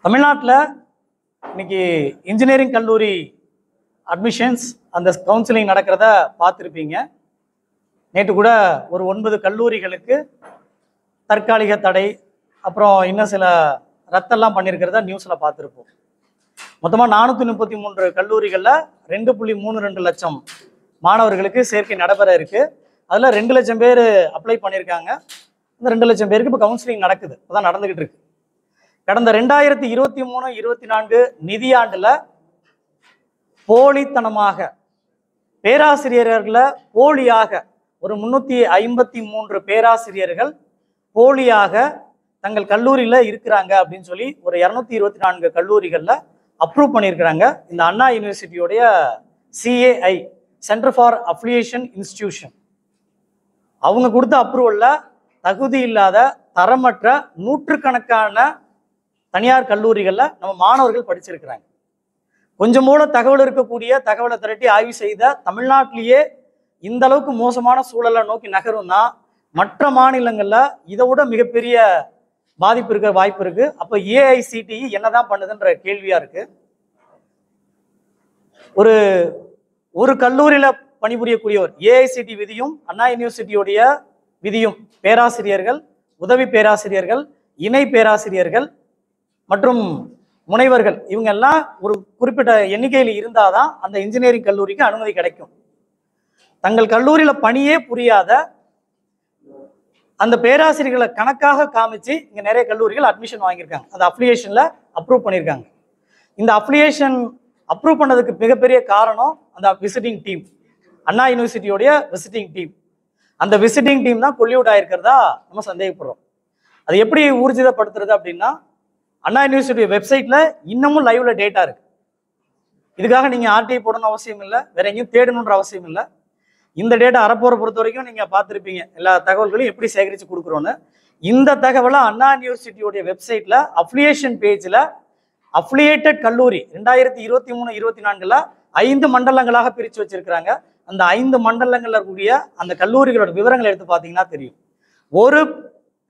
தமிழ்நாட்டில் இன்னைக்கு இன்ஜினியரிங் கல்லூரி அட்மிஷன்ஸ் அந்த கவுன்சிலிங் நடக்கிறத பார்த்துருப்பீங்க. நேற்று கூட ஒரு 9 கல்லூரிகளுக்கு தற்காலிக தடை, அப்புறம் இன்னும் சில ரத்தெல்லாம் பண்ணியிருக்கிறத நியூஸில் பார்த்துருப்போம். மொத்தமாக 433 கல்லூரிகளில் 2.32 லட்சம் மாணவர்களுக்கு சேர்க்கை நடைபெற இருக்குது. அதில் 2 லட்சம் பேர் அப்ளை பண்ணியிருக்காங்க. இந்த 2 லட்சம் பேருக்கு இப்போ கவுன்சிலிங் நடக்குது, இப்போதான் நடந்துக்கிட்டு இருக்கு. கடந்த 2023-24 நிதியாண்டில் போலித்தனமாக பேராசிரியர்களை போலியாக ஒரு 353 பேராசிரியர்கள் போலியாக தங்கள் கல்லூரியில் இருக்கிறாங்க அப்படின்னு சொல்லி ஒரு 224 கல்லூரிகளில் அப்ரூவ் பண்ணியிருக்கிறாங்க. இந்த அண்ணா யூனிவர்சிட்டியோடைய CAI, centre for affiliation institution, அவங்க கொடுத்த அப்ரூவலில் தகுதி இல்லாத தரமற்ற நூற்றுக்கணக்கான தனியார் கல்லூரிகளில் நம்ம மாணவர்கள் படிச்சிருக்கிறாங்க. கொஞ்சம் கூட தகவல் இருக்கக்கூடிய தகவலை திரட்டி ஆய்வு செய்த தமிழ்நாட்டிலேயே இந்த அளவுக்கு மோசமான சூழலை நோக்கி நகரும்னா மற்ற மாநிலங்களில் இதை விட மிகப்பெரிய பாதிப்பு இருக்கிற வாய்ப்பு இருக்கு. அப்போ AICTE என்னதான் பண்ணுதுன்ற கேள்வியா இருக்கு. ஒரு கல்லூரியில பணிபுரியக்கூடியவர் AICTE விதியும் அண்ணா யூனிவர்சிட்டியோடைய விதியும் பேராசிரியர்கள், உதவி பேராசிரியர்கள், இணை பேராசிரியர்கள் மற்றும் முனைவர்கள் இவங்க எல்லாம் ஒரு குறிப்பிட்ட எண்ணிக்கையில் இருந்தாதான் அந்த இன்ஜினியரிங் கல்லூரிக்கு அனுமதி கிடைக்கும். தங்கள் கல்லூரியில பணியே புரியாத அந்த பேராசிரியர்களை கணக்காக காமிச்சு இங்க நிறைய கல்லூரிகள் அட்மிஷன் வாங்கியிருக்காங்க. அந்த அப்ளிகேஷன்ல அப்ரூவ் பண்ணியிருக்காங்க. இந்த அப்ளிகேஷன் அப்ரூவ் பண்ணதுக்கு மிகப்பெரிய காரணம் அந்த விசிட்டிங் டீம், அண்ணா யூனிவர்சிட்டியோடைய விசிட்டிங் டீம். அந்த விசிட்டிங் டீம் தான் கொல்லிவுட் ஆயிருக்கிறதா நம்ம சந்தேகப்படுறோம். அது எப்படி ஊர்ஜிதப்படுத்துறது அப்படின்னா, அண்ணா யூனிவர்சிட்டி வெப்சைட்ல இன்னமும் லைவ்ல டேட்டா இருக்கு. இதுக்காக நீங்க RTI போடணும் அவசியம் இல்லை, வேற எங்கேயும் தேடணுன்ற அவசியம் இல்லை. இந்த டேட்டா அறப்போரை பொறுத்த வரைக்கும் நீங்க பார்த்துருப்பீங்க எல்லா தகவல்களையும் எப்படி சேகரித்து கொடுக்குறோன்னு. இந்த தகவலை அண்ணா யூனிவர்சிட்டியோடைய வெப்சைட்ல அஃபிலியேஷன் பேஜ்ல அஃபிலியேட்டட் கல்லூரி 2023-24 5 மண்டலங்களாக பிரித்து வச்சிருக்கிறாங்க. அந்த 5 மண்டலங்கள்ல இருக்கக்கூடிய அந்த கல்லூரிகளோட விவரங்களை எடுத்து பார்த்தீங்கன்னா தெரியும். ஒரு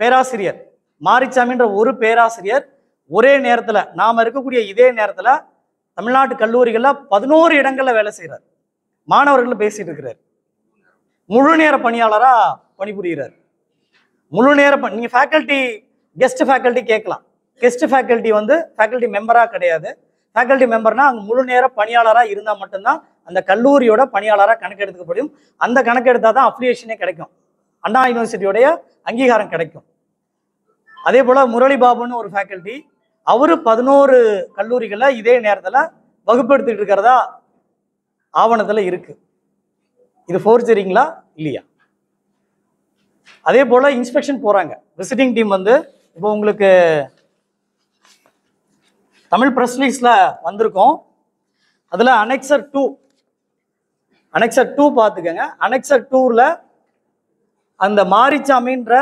பேராசிரியர் மாரிச்சாமின்ற ஒரு பேராசிரியர் ஒரே நேரத்தில் நாம இருக்கக்கூடிய இதே நேரத்தில் தமிழ்நாட்டு கல்லூரிகளில் 11 இடங்கள்ல வேலை செய்கிறார். மாணவர்கள் பேசிட்டு இருக்கிறார். முழு நேர பணியாளராக பணிபுரிகிறார். முழு நேர நீங்க ஃபேக்கல்ட்டி கெஸ்ட் ஃபேக்கல்ட்டி கேட்கலாம். கெஸ்ட் ஃபேக்கல்ட்டி ஃபேக்கல்ட்டி மெம்பராக கிடையாது. ஃபேக்கல்ட்டி மெம்பர்னா அங்கே முழு நேர பணியாளராக இருந்தால் மட்டும்தான் அந்த கல்லூரியோட பணியாளராக கணக்கெடுக்கப்படும். அந்த கணக்கெடுத்தால் தான் அஃபிலியேஷனே கிடைக்கும், அண்ணா யூனிவர்சிட்டியோடைய அங்கீகாரம் கிடைக்கும். அதே போல் முரளி பாபுன்னு ஒரு ஃபேக்கல்ட்டி, அவரு 11 கல்லூரிகளில் இதே நேரத்தில் வகுப்பு எடுத்துக்கிட்டு இருக்கிறதா ஆவணத்தில் இருக்கு. இது ஃபோர்ஜரிங்களா இல்லையா? அதே போல் இன்ஸ்பெக்ஷன் போகிறாங்க. விசிட்டிங் டீம் இப்போ உங்களுக்கு தமிழ் ப்ரெஸ் ரிலீஸில் வந்திருக்கோம். அதில் அனெக்சர் 2 பார்த்துக்கங்க. அனெக்சர் 2ல அந்த மாரிச்சாமின்ற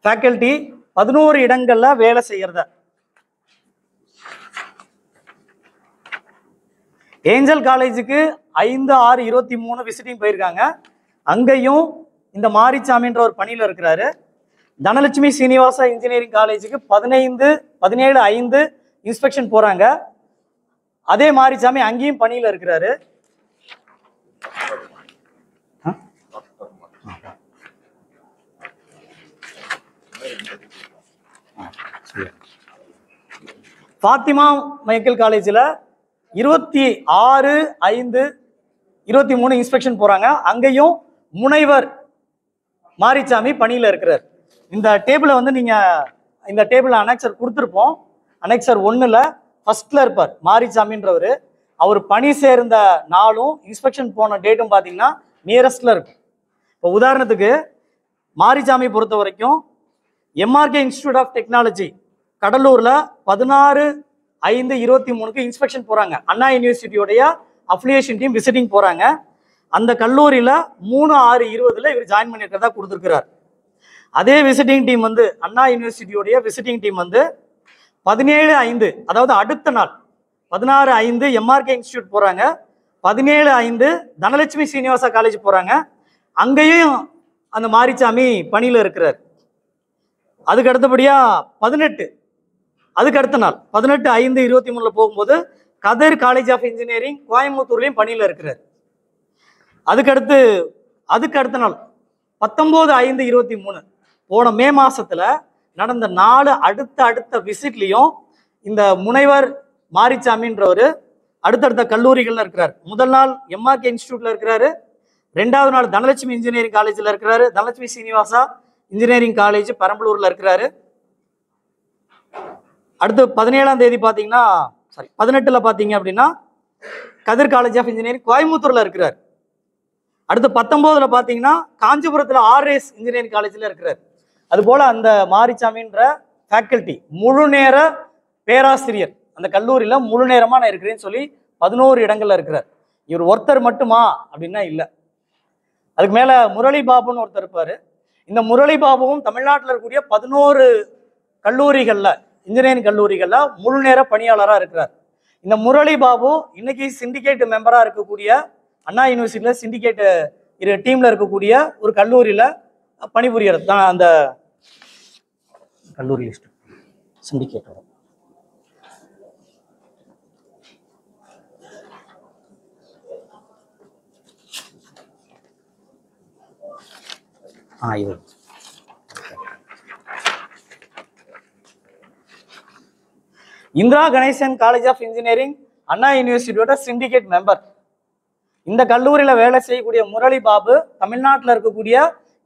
ஃபேக்கல்ட்டி 11 இடங்கள்ல வேலை செய்யறத, ஏஞ்சல் காலேஜுக்கு 5/6/23 விசிட்டிங் போயிருக்காங்க. அங்கேயும் இந்த மாரிச்சாமின்ற ஒரு பணியில் இருக்கிறாரு. தனலட்சுமி சீனிவாசா இன்ஜினியரிங் காலேஜுக்கு 17/5 இன்ஸ்பெக்ஷன் போறாங்க. அதே மாரிச்சாமி அங்கேயும் பணியில் இருக்கிறாரு. ஃபாத்திமா மைக்கேல் காலேஜில் 26/5/23 இன்ஸ்பெக்ஷன் போறாங்க. அங்கேயும் முனைவர் மாரிச்சாமி பணியில் இருக்கிறார். இந்த டேபிளை நீங்க இந்த டேபிள் அனெக்சர் கொடுத்துருப்போம். அனெக்சர் 1ல ஃபர்ஸ்ட்ல இருப்பார் மாரிச்சாமின்றவர். அவர் பணி சேர்ந்த நாளும் இன்ஸ்பெக்ஷன் போன டேட்டும் பார்த்தீங்கன்னா நியரஸ்ட்ல இருக்கும். இப்போ உதாரணத்துக்கு மாரிச்சாமி பொறுத்த வரைக்கும் MRK இன்ஸ்டிடியூட் ஆஃப் டெக்னாலஜி கடலூர்ல 16/5/23 இன்ஸ்பெக்ஷன் போறாங்க. அண்ணா யூனிவர்சிட்டியோடைய அஃபிலியேஷன் டீம் விசிட்டிங் போறாங்க. அந்த கல்லூரியில 3/6/20 இவர் ஜாயின் பண்ணியிருக்கிறதா கொடுத்துருக்கிறார். அதே விசிட்டிங் டீம் அண்ணா யூனிவர்சிட்டியோடைய விசிட்டிங் டீம் 17/5 அதாவது அடுத்த நாள் 16/5 MRK இன்ஸ்டிடியூட் போறாங்க. 17/5 தனலட்சுமி சீனிவாசா காலேஜ் போறாங்க. அங்கேயும் அந்த மாரிச்சாமி பணியில் இருக்கிறார். அதுக்கு அடுத்தபடியா 18 அதுக்கு அடுத்த நாள் 18/5/23 போகும்போது கதிர் காலேஜ் ஆஃப் இன்ஜினியரிங் கோயம்புத்தூர்லையும் பணியில் இருக்கிறார். அதுக்கு அடுத்த நாள் 19/5/23 போன மே மாசத்துல நடந்த 4 அடுத்த விசிட்லையும் இந்த முனைவர் மாரிச்சாமின்றவர் அடுத்தடுத்த கல்லூரிகள்ல இருக்கிறார். முதல் நாள் எம்ஆர்கே இன்ஸ்டிடியூட்ல இருக்கிறாரு. 2வது நாள் தனலட்சுமி இன்ஜினியரிங் காலேஜ்ல இருக்கிறாரு. தனலட்சுமி சீனிவாசா இன்ஜினியரிங் காலேஜ் பெரம்பலூர்ல இருக்கிறாரு. அடுத்து 17ஆம் தேதி பாத்தீங்கன்னா 18ல பாத்தீங்க அப்படின்னா கதிர் காலேஜ் ஆஃப் இன்ஜினியரிங் கோயம்புத்தூர்ல இருக்கிறார். அடுத்து 19ல பாத்தீங்கன்னா காஞ்சிபுரத்துல ஆர்எஸ் இன்ஜினியரிங் காலேஜ்ல இருக்கிறார். அது போல அந்த மாரிச்சாமின்ற ஃபேக்கல்டி முழு நேர பேராசிரியர் அந்த கல்லூரியில முழு நேரமா நான் இருக்கிறேன்னு சொல்லி 11 இடங்கள்ல இருக்கிறார். இவர் ஒருத்தர் மட்டுமா அப்படின்னா இல்ல. அதுக்கு மேல முரளி பாபுன்னு ஒருத்தர் இருப்பாரு. இந்த முரளி பாபுவும் தமிழ்நாட்டில் இருக்கக்கூடிய 11 கல்லூரிகள்ல இன்ஜினியரிங் கல்லூரிகள்ல முழு நேர பணியாளராக இருக்கிறார். இந்த முரளி பாபு இன்னைக்கு சிண்டிகேட் மெம்பரா இருக்கக்கூடிய அண்ணா யூனிவர்சிட்டியில சிண்டிகேட் டீம்ல இருக்கக்கூடிய ஒரு கல்லூரியில பணிபுரியறது தான் அந்த கல்லூரி லிஸ்ட் சிண்டிகேட். இது Indira Ganesan college of engineering Anna யூனிவர்சிட்டியோட சிண்டிகேட் மெம்பர். இந்த கல்லூரியில வேலை செய்யக்கூடிய முரளி பாபு தமிழ்நாட்டில் இருக்கக்கூடிய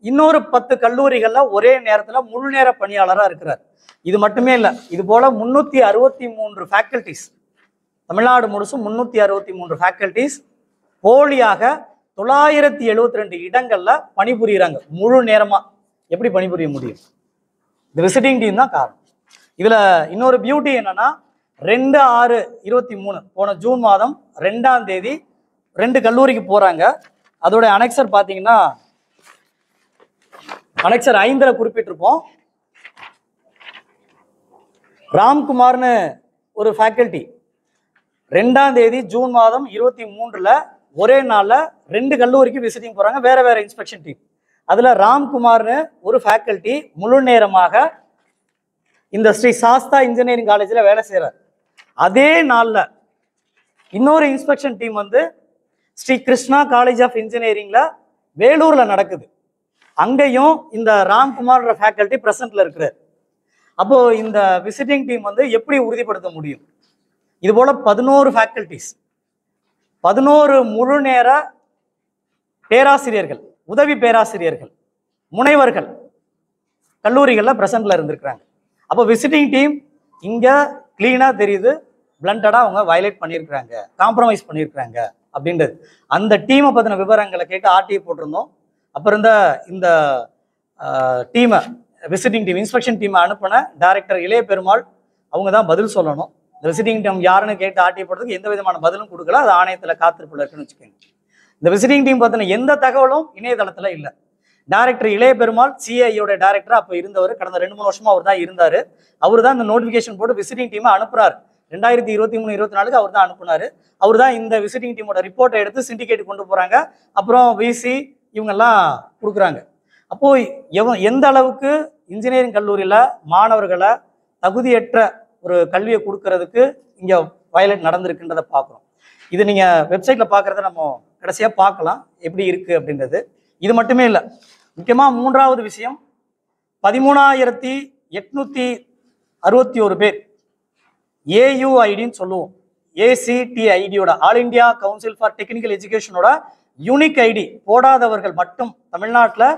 இன்னொரு 10 கல்லூரிகள்ல ஒரே நேரத்தில் முழு நேர பணியாளராக இருக்கிறார். இது மட்டுமே இல்லை, இது போல 363 ஃபேக்கல்டிஸ் தமிழ்நாடு முழுசும் 363 ஃபேக்கல்டிஸ் போலியாக 972 இடங்கள்ல பணிபுரியுறாங்க முழு நேரமா. எப்படி பணிபுரிய முடியும்? இந்த விசிட்டிங் டீம் தான் காரணம். இதுல இன்னொரு பியூட்டி என்னன்னா 2/6/23 போன ஜூன் மாதம் 2ஆம் தேதி 2 கல்லூரிக்கு போறாங்க. அதோட அனெக்சர் பாத்தீங்கன்னா அனெக்சர் 5ல குறிப்பிட்டிருப்போம். ராம்குமார்னு ஒரு ஃபேக்கல்டி 2ஆம் தேதி ஜூன் மாதம் 23ல ஒரே நாள்ல 2 கல்லூரிக்கு விசிட்டிங் போறாங்க, வேற வேற இன்ஸ்பெக்ஷன் டீம். அதுல ராம்குமார்னு ஒரு ஃபேக்கல்டி முழு நேரமாக இந்த ஸ்ரீ சாஸ்தா இன்ஜினியரிங் காலேஜ்ல வேலை செய்யறார். அதே நாள்ல இன்னொரு இன்ஸ்பெக்ஷன் டீம் வந்து ஸ்ரீ கிருஷ்ணா காலேஜ் ஆஃப் இன்ஜினியரிங்ல வேலூர்ல நடக்குது. அங்கேயும் இந்த ராம்குமார் ஃபேக்கல்டி பிரசன்ட்ல இருக்கிறார். அப்போ இந்த விசிட்டிங் டீம் வந்து எப்படி உறுதிப்படுத்த முடியும்? இது போல 11 ஃபேக்கல்டிஸ் 11 முழு நேர பேராசிரியர்கள், உதவி பேராசிரியர்கள், முனைவர்கள் கல்லூரிகளில் பிரசன்ட்ல இருந்திருக்கிறாங்க. அப்போ விசிட்டிங் டீம் இங்க கிளீனா தெரியுது, பிளண்டடா அவங்க வயலேட் பண்ணியிருக்கிறாங்க, காம்ப்ரமைஸ் பண்ணியிருக்கிறாங்க அப்படின்றது. அந்த டீமை பத்தின விவரங்களை கேட்டு ஆர்டிஐ போட்டிருந்தோம். அப்புறம் இந்த டீமை விசிட்டிங் டீம் இன்ஸ்பெக்ஷன் டீமை அனுப்பின டைரக்டர் இளைய பெருமாள் அவங்க தான் பதில் சொல்லணும். இந்த விசிட்டிங் டீம் யாருன்னு கேட்டு ஆர்டிஐ போடுறதுக்கு எந்த விதமான பதிலும் கொடுக்கல. அது ஆணையத்தில் காத்திருப்புல இருக்குன்னு வச்சுக்கோங்க. இந்த விசிட்டிங் டீம் பத்தின எந்த தகவலும் இணையதளத்தில் இல்லை. டைரக்டர் இளைய பெருமாள் சிஐயோட டைரக்டர் அப்போ இருந்தவர், கடந்த 2-3 வருஷமா அவர் தான் இருந்தார். அவர் தான் இந்த நோட்டிஃபிகேஷன் போட்டு விசிட்டிங் டீமை அனுப்புறாரு. 2023-24 அவர் தான் அனுப்புனாரு. அவர் தான் இந்த விசிட்டிங் டீமோட ரிப்போர்ட்டை எடுத்து சிண்டிகேட் கொண்டு போறாங்க. அப்புறம் விசி இவங்கெல்லாம் கொடுக்குறாங்க. அப்போ எந்த அளவுக்கு இன்ஜினியரிங் கல்லூரியில மாணவர்களை தகுதியற்ற ஒரு கல்வியை கொடுக்கறதுக்கு இங்க வயலேட் நடந்திருக்குன்றதை பார்க்குறோம். இது நீங்க வெப்சைட்ல பார்க்கறத நம்ம கடைசியா பார்க்கலாம் எப்படி இருக்கு அப்படின்றது. இது மட்டுமே இல்லை, முக்கியமா 3வது விஷயம் 13,861 பேர் ஏயுஐடின்னு சொல்லுவோம். ஏசிடிஐடியோட all India council for technical எஜுகேஷனோட யூனிக் ஐடி போடாதவர்கள் மட்டும் தமிழ்நாட்டில்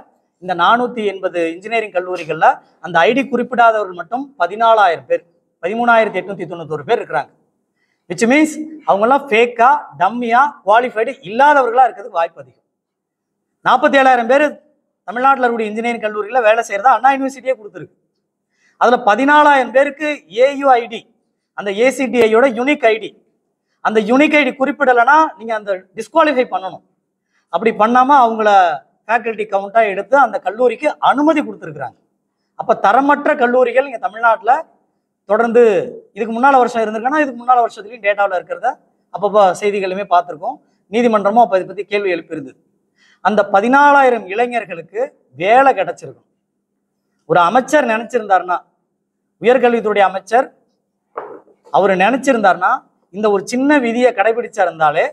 இந்த 480 இன்ஜினியரிங் கல்லூரிகளில் அந்த ஐடி குறிப்பிடாதவர்கள் மட்டும் 14,000 பேர், 13,891 பேர் இருக்கிறாங்க. விச் மீன்ஸ் அவங்கெல்லாம் ஃபேக்கா, டம்மியா, குவாலிஃபைடு இல்லாதவர்களாக இருக்கிறதுக்கு வாய்ப்பு அதிகம். 47,000 பேர் தமிழ்நாட்டில் இருக்கக்கூடிய இன்ஜினியரிங் கல்லூரியில் வேலை செய்யறதா அண்ணா யூனிவர்சிட்டியே கொடுத்துருக்கு. அதில் 14,000 பேருக்கு ஏயுஐடி, அந்த ஏசிடிஐயோட யூனிக் ஐடி, அந்த யூனிக் ஐடி குறிப்பிடலைன்னா நீங்கள் அந்த டிஸ்குவாலிஃபை பண்ணணும். அப்படி பண்ணாமல் அவங்கள ஃபேக்கல்டி கவுண்டாக எடுத்து அந்த கல்லூரிக்கு அனுமதி கொடுத்துருக்குறாங்க. அப்போ தரமற்ற கல்லூரிகள் இங்கே தமிழ்நாட்டில் தொடர்ந்து இதுக்கு முன்னால் வருஷம் இருந்திருக்குன்னா இதுக்கு முன்னால் வருஷத்துலையும் டேட்டாவில் இருக்கிறத அப்பப்போ செய்திகளுமே பார்த்துருக்கோம். நீதிமன்றமும் அப்போ இதை பற்றி கேள்வி எழுப்பியிருந்தது. அந்த 14,000 இளைஞர்களுக்கு வேலை கிடைச்சிருக்கும். ஒரு அமைச்சர் நினைச்சிருந்தாருன்னா, உயர்கல்வித்துறை அமைச்சர் அவர் நினைச்சிருந்தாருன்னா இந்த ஒரு சின்ன விதியை கடைபிடிச்சா இருந்தாலே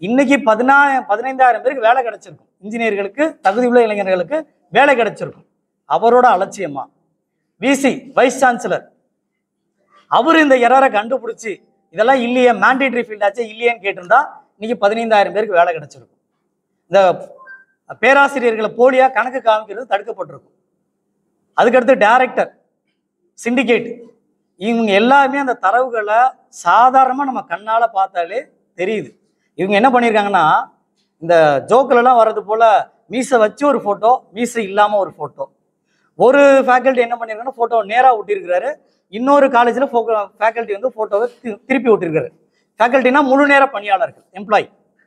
இன்னைக்கு 15,000 பேருக்கு வேலை கிடைச்சிருக்கும். இன்ஜினியர்களுக்கு, தகுதி உள்ள இளைஞர்களுக்கு வேலை கிடைச்சிருக்கும். அவரோட அலட்சியமா விசி வைஸ் சான்சலர் அவரு இந்த எரரை கண்டுபிடிச்சி இதெல்லாம் இல்லையே, மேண்டேட்டரி ஃபீல்டாச்சே இல்லையேன்னு கேட்டிருந்தா இன்னைக்கு 15,000 பேருக்கு வேலை கிடைச்சிருக்கும். இந்த பேராசிரியர்களை போலியா கணக்கு காமிக்கிறது தடுக்கப்பட்டிருக்கும். அதுக்கடுத்து டைரக்டர், சிண்டிகேட், இவங்க எல்லாருமே அந்த தரவுகளை சாதாரணமாக நம்ம கண்ணால் பார்த்தாலே தெரியுது. இவங்க என்ன பண்ணியிருக்காங்கன்னா, இந்த ஜோக்கிலலாம் வர்றது போல மீசை வச்சு ஒரு ஃபோட்டோ, மீசை இல்லாமல் ஒரு ஃபோட்டோ. ஒரு ஃபேக்கல்ட்டி என்ன பண்ணியிருக்காங்கன்னா ஃபோட்டோ நேராக ஒட்டியிருக்கிறாரு, இன்னொரு காலேஜில் ஃபேக்கல்ட்டி வந்து ஃபோட்டோவை திருப்பி ஒட்டியிருக்காரு. ஃபேக்கல்ட்டினா முழு நேர பணியாளர்கள், எம்ப்ளாயி,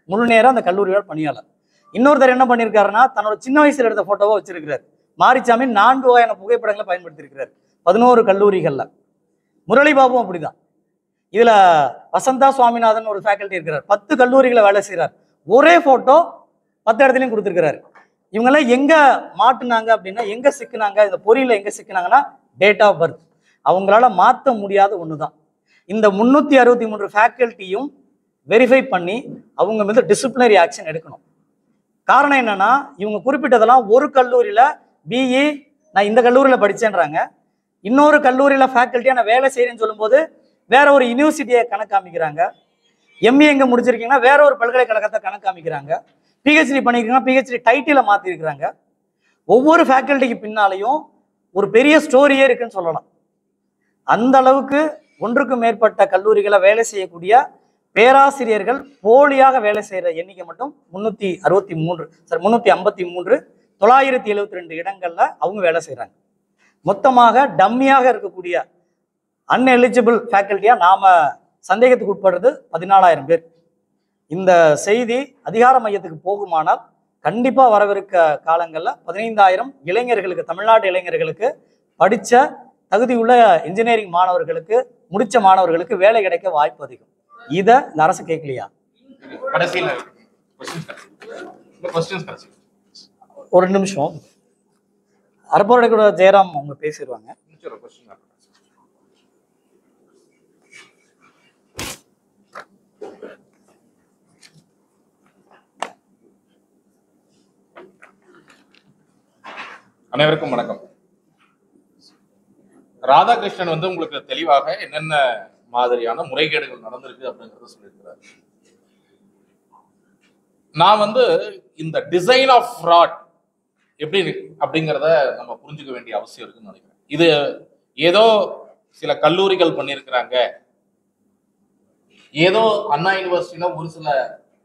முழு நேரம் அந்த கல்லூரியோட பணியாளர். இன்னொருத்தர் என்ன பண்ணியிருக்காருன்னா தன்னோட சின்ன வயசில் எடுத்த ஃபோட்டோவை வச்சிருக்கிறார். மாரிச்சாமி 4 வகையான புகைப்படங்களை பயன்படுத்தியிருக்கிறார் 11 கல்லூரிகளில். முரளிபாபும் அப்படிதான். இதுல வசந்தா சுவாமிநாதன் ஒரு ஃபேக்கல்ட்டி இருக்கிறார், 10 கல்லூரிகளை வேலை செய்கிறார். ஒரே ஃபோட்டோ 10 இடத்துலையும் கொடுத்துருக்கிறாரு. இவங்கெல்லாம் எங்க மாட்டுனாங்க அப்படின்னா, எங்க சிக்கினாங்க, இந்த பொறியில எங்க சிக்கினாங்கன்னா டேட் ஆஃப் பர்த். அவங்களால மாற்ற முடியாத ஒன்று தான். இந்த 363 ஃபேக்கல்ட்டியும் வெரிஃபை பண்ணி அவங்க மீது டிசிப்ளினரி ஆக்ஷன் எடுக்கணும். காரணம் என்னன்னா, இவங்க குறிப்பிட்டதெல்லாம் ஒரு கல்லூரியில் பிஇ நான் இந்த கல்லூரியில் படித்தேன்றாங்க, இன்னொரு கல்லூரியில் ஃபேக்கல்ட்டியாக நான் வேலை செய்கிறேன்னு சொல்லும்போது வேற ஒரு யூனிவர்சிட்டியை கணக்கு காமிக்கிறாங்க. எம்ஏ எங்கே முடிச்சிருக்கீங்கன்னா வேற ஒரு பல்கலைக்கழகத்தை கணக்கு காமிக்கிறாங்க. பிஹெச்டி பண்ணியிருக்கீங்கன்னா பிஹெச்டி டைட்டிலை மாற்றிருக்கிறாங்க. ஒவ்வொரு ஃபேக்கல்ட்டிக்கு பின்னாலையும் ஒரு பெரிய ஸ்டோரியே இருக்குன்னு சொல்லலாம். அந்த அளவுக்கு ஒன்றுக்கும் மேற்பட்ட கல்லூரிகளை வேலை செய்யக்கூடிய பேராசிரியர்கள் போலியாக வேலை செய்கிற எண்ணிக்கை மட்டும் 353 972 இடங்கள்ல அவங்க வேலை செய்கிறாங்க. மொத்தமாக டம்மியாக இருக்கக்கூடிய அன்எலிஜிபிள் ஃபேக்கல்ட்டியா நாம சந்தேகத்துக்கு உட்படுறது 14,000 பேர். இந்த செய்தி அதிகார மையத்துக்கு போகுமானால் கண்டிப்பா வரவிருக்க காலங்களில் 15,000 இளைஞர்களுக்கு, தமிழ்நாட்டு இளைஞர்களுக்கு, படித்த தகுதியுள்ள இன்ஜினியரிங் மாணவர்களுக்கு, முடிச்ச மாணவர்களுக்கு வேலை கிடைக்க வாய்ப்பு அதிகம். இதை இந்த அரசு கேட்கலையா? ஒரு நிமிஷம், அரப்போட கூட ஜெயராம் அவங்க பேசிடுவாங்க. அனைவருக்கும் வணக்கம். ராதாகிருஷ்ணன் வந்து உங்களுக்கு தெளிவாக என்னென்ன மாதிரியான முறைகேடுகள் நடந்திருக்கு அப்படிங்கறத சொல்லியிருக்கிறார். நான் வந்து இந்த டிசைன் ஆஃப் ஃப்ராட் எப்படி அப்படிங்கிறத நம்ம புரிஞ்சுக்க வேண்டிய அவசியம் இருக்குன்னு நினைக்கிறேன். இது ஏதோ சில கல்லூரிகள் பண்ணியிருக்கிறாங்க, ஏதோ அண்ணா யூனிவர்சிட்டியில ஒரு சில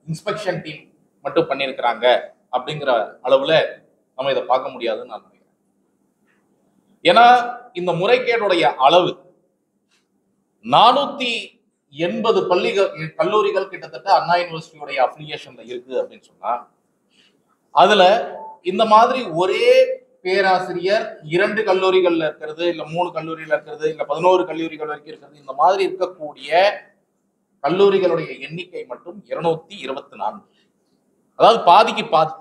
இன்ஸ்பெக்ஷன் டீம் மட்டும் பண்ணியிருக்கிறாங்க அப்படிங்கிற அளவுல நம்ம இதை பார்க்க முடியாதுன்னு நான் நினைக்கிறேன். ஏன்னா இந்த முறைகேடுடைய அளவு 480 கல்லூரிகள் கிட்டத்தட்ட அண்ணா யூனிவர்சிட்டியுடைய அப்ளிகேஷன்ல இருக்கு அப்படின்னு சொன்னா, அதுல இந்த மாதிரி ஒரே பேராசிரியர் 2 கல்லூரிகள்ல இருக்கிறது, இல்ல 3 கல்லூரியில இருக்கிறது, இல்ல 11 கல்லூரிகள் வரைக்கும் இருக்கிறது, இந்த மாதிரி இருக்கக்கூடிய கல்லூரிகளுடைய எண்ணிக்கை மட்டும் 224. அதாவது பாதிக்கு பாதி,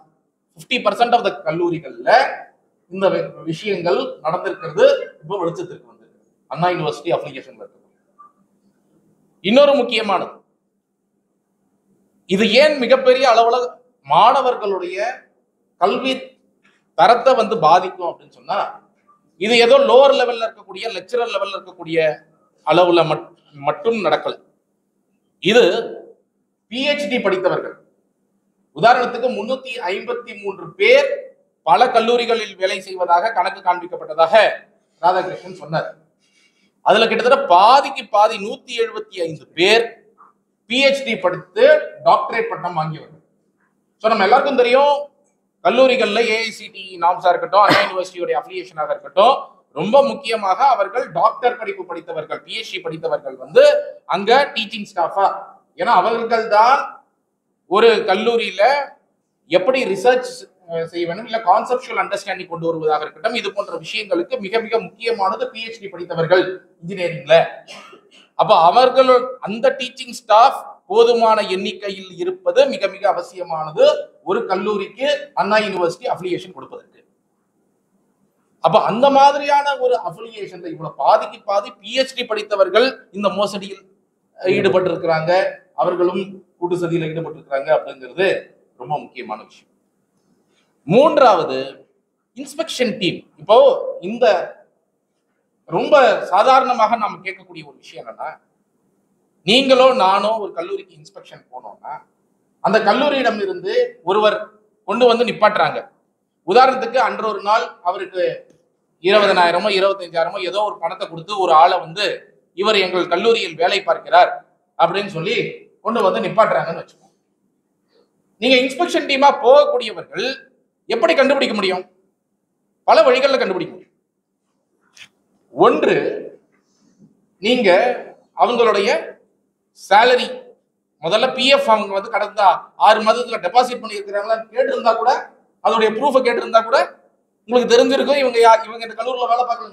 50% ஆஃப் த கல்லூரிகள்ல இந்த விஷயங்கள் நடந்திருக்கிறது இப்போ வெளிச்சத்திற்கு வந்திருக்கு அண்ணா யூனிவர்சிட்டி அப்ளிகேஷன்ல இருக்கு. இன்னொரு முக்கியமானது, இது ஏன் மிகப்பெரிய அளவுல மாணவர்களுடைய கல்வி தரத்தை வந்து பாதிக்கும் அப்படின்னு சொன்னா, இது ஏதோ லோவர் லெவல்ல இருக்கக்கூடிய லெக்சரர் லெவல்ல இருக்கக்கூடிய அளவுல மட்டும் நடக்கல. இது பிஹெச்டி படித்தவர்கள், உதாரணத்துக்கு 353 பேர் பல கல்லூரிகளில் வேலை செய்வதாக கணக்கு காண்பிக்கப்பட்டதாக ராதாகிருஷ்ணன் சொன்னார். அதுல கிட்டத்தட்ட பாதிக்கு பாதி 175 பேர் பிஹெச்டி படித்து டாக்டரேட் பட்டம் வாங்கியவர்கள். ஸோ நம்ம எல்லாருக்கும் தெரியும், கல்லூரிகள்ல ஏஐசிடி நாம்ஸா இருக்கட்டும், அண்ணா யூனிவர்சிட்டியோட அஃபிலியேஷனாக இருக்கட்டும், ரொம்ப முக்கியமாக அவர்கள் டாக்டர் படிப்பு படித்தவர்கள், பிஹெச்டி படித்தவர்கள் வந்து அங்க டீச்சிங் ஸ்டாஃபா, ஏன்னா அவர்கள் தான் ஒரு கல்லூரியில எப்படி ரிசர்ச் செய்ய வேண்டும், இல்ல கான்செப்சுவல் அண்டர்ஸ்டாண்டிங் கொண்டு வருவதாக இருக்கட்டும், இது போன்ற விஷயங்களுக்கு மிக மிக முக்கியமானது பிஹெச்டி படித்தவர்கள் இன்ஜினியரிங்ல. அப்ப அவர்கள் அந்த டீச்சிங் ஸ்டாஃப் போதுமான எண்ணிக்கையில் இருப்பது மிக மிக அவசியமானது ஒரு கல்லூரிக்கு அண்ணா யூனிவர்சிட்டி அஃபிலியேஷன் கொடுப்பதற்கு. அப்ப அந்த மாதிரியான ஒரு அஃபிலியேஷன்ல இவ்வளவு பாதிக்கு பாதி பிஹெச்டி படித்தவர்கள் இந்த மோசடியில் ஈடுபட்டு இருக்கிறாங்க, அவர்களும் கூட்டு சதியில ஈடுபட்டு இருக்கிறாங்க அப்படிங்கிறது ரொம்ப முக்கியமான விஷயம். மூன்றாவது இன்ஸ்பெக்ஷன் டீம். இப்போ இந்த ரொம்ப சாதாரணமாக நாம கேட்கக்கூடிய ஒரு விஷயம் என்னன்னா, நீங்களோ நானோ ஒரு கல்லூரிக்கு இன்ஸ்பெக்ஷன் போனோம்னா அந்த கல்லூரியிடம் இருந்து ஒருவர் கொண்டு வந்து நிப்பாட்டுறாங்க. உதாரணத்துக்கு அன்று ஒரு நாள் அவருக்கு 20,000 25,000 ஏதோ ஒரு பணத்தை கொடுத்து ஒரு ஆளை வந்து இவர் எங்கள் கல்லூரியில் வேலை பார்க்கிறார் அப்படின்னு சொல்லி கொண்டு வந்து நிப்பாட்டுறாங்கன்னு வச்சுக்கோங்க. நீங்க இன்ஸ்பெக்ஷன் டீமா போகக்கூடியவர்கள் எப்படி கண்டுபிடிக்க முடியும்? பல வழிகளில் கண்டுபிடிக்க முடியும். ஒன்று, நீங்க அவங்களுடைய சேலரி முதல்ல பிஎஃப் அவங்க வந்து கடந்த 6 மாதத்துல டெபாசிட் பண்ணி இருக்கிறாங்களான்னு கேட்டிருந்தா கூட, அதோடைய ப்ரூஃபை கேட்டிருந்தா கூட உங்களுக்கு தெரிஞ்சிருக்கும் இவங்க இவங்க இந்த கல்லூரியில் வேலை பார்க்கல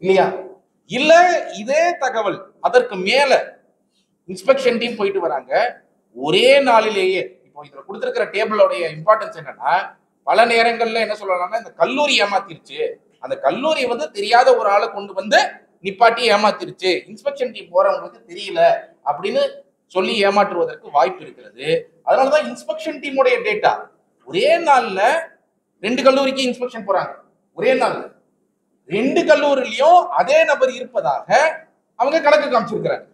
இல்லையா? இல்ல இதே தகவல் அதற்கு மேல இன்ஸ்பெக்ஷன் டீம் போயிட்டு வராங்க ஒரே நாளிலேயே. இப்போ இதுல கொடுத்திருக்கிற டேபிளோடைய இம்பார்ட்டன்ஸ் என்னன்னா, பல நேரங்கள்ல என்ன சொல்லலாம்னா, இந்த கல்லூரி ஏமாத்திருச்சு, அந்த கல்லூரி வந்து தெரியாத ஒரு ஆளை கொண்டு வந்து நிப்பாட்டி ஏமாத்திருச்சு, இன்ஸ்பெக்ஷன் டீம் போறவங்களுக்கு தெரியல அப்படின்னு சொல்லி ஏமாற்றுவதற்கு வாய்ப்பு இருக்கிறது. அதனாலதான் இன்ஸ்பெக்ஷன் டீமுடைய டேட்டா ஒரே நாள்ல 2 கல்லூரிக்கு இன்ஸ்பெக்ஷன் போறாங்க. ஒரே நாள்ல 2 கல்லூரிலையும் அதே நபர் இருப்பதாக அவங்க கணக்கு காமிச்சிருக்கிறாங்க.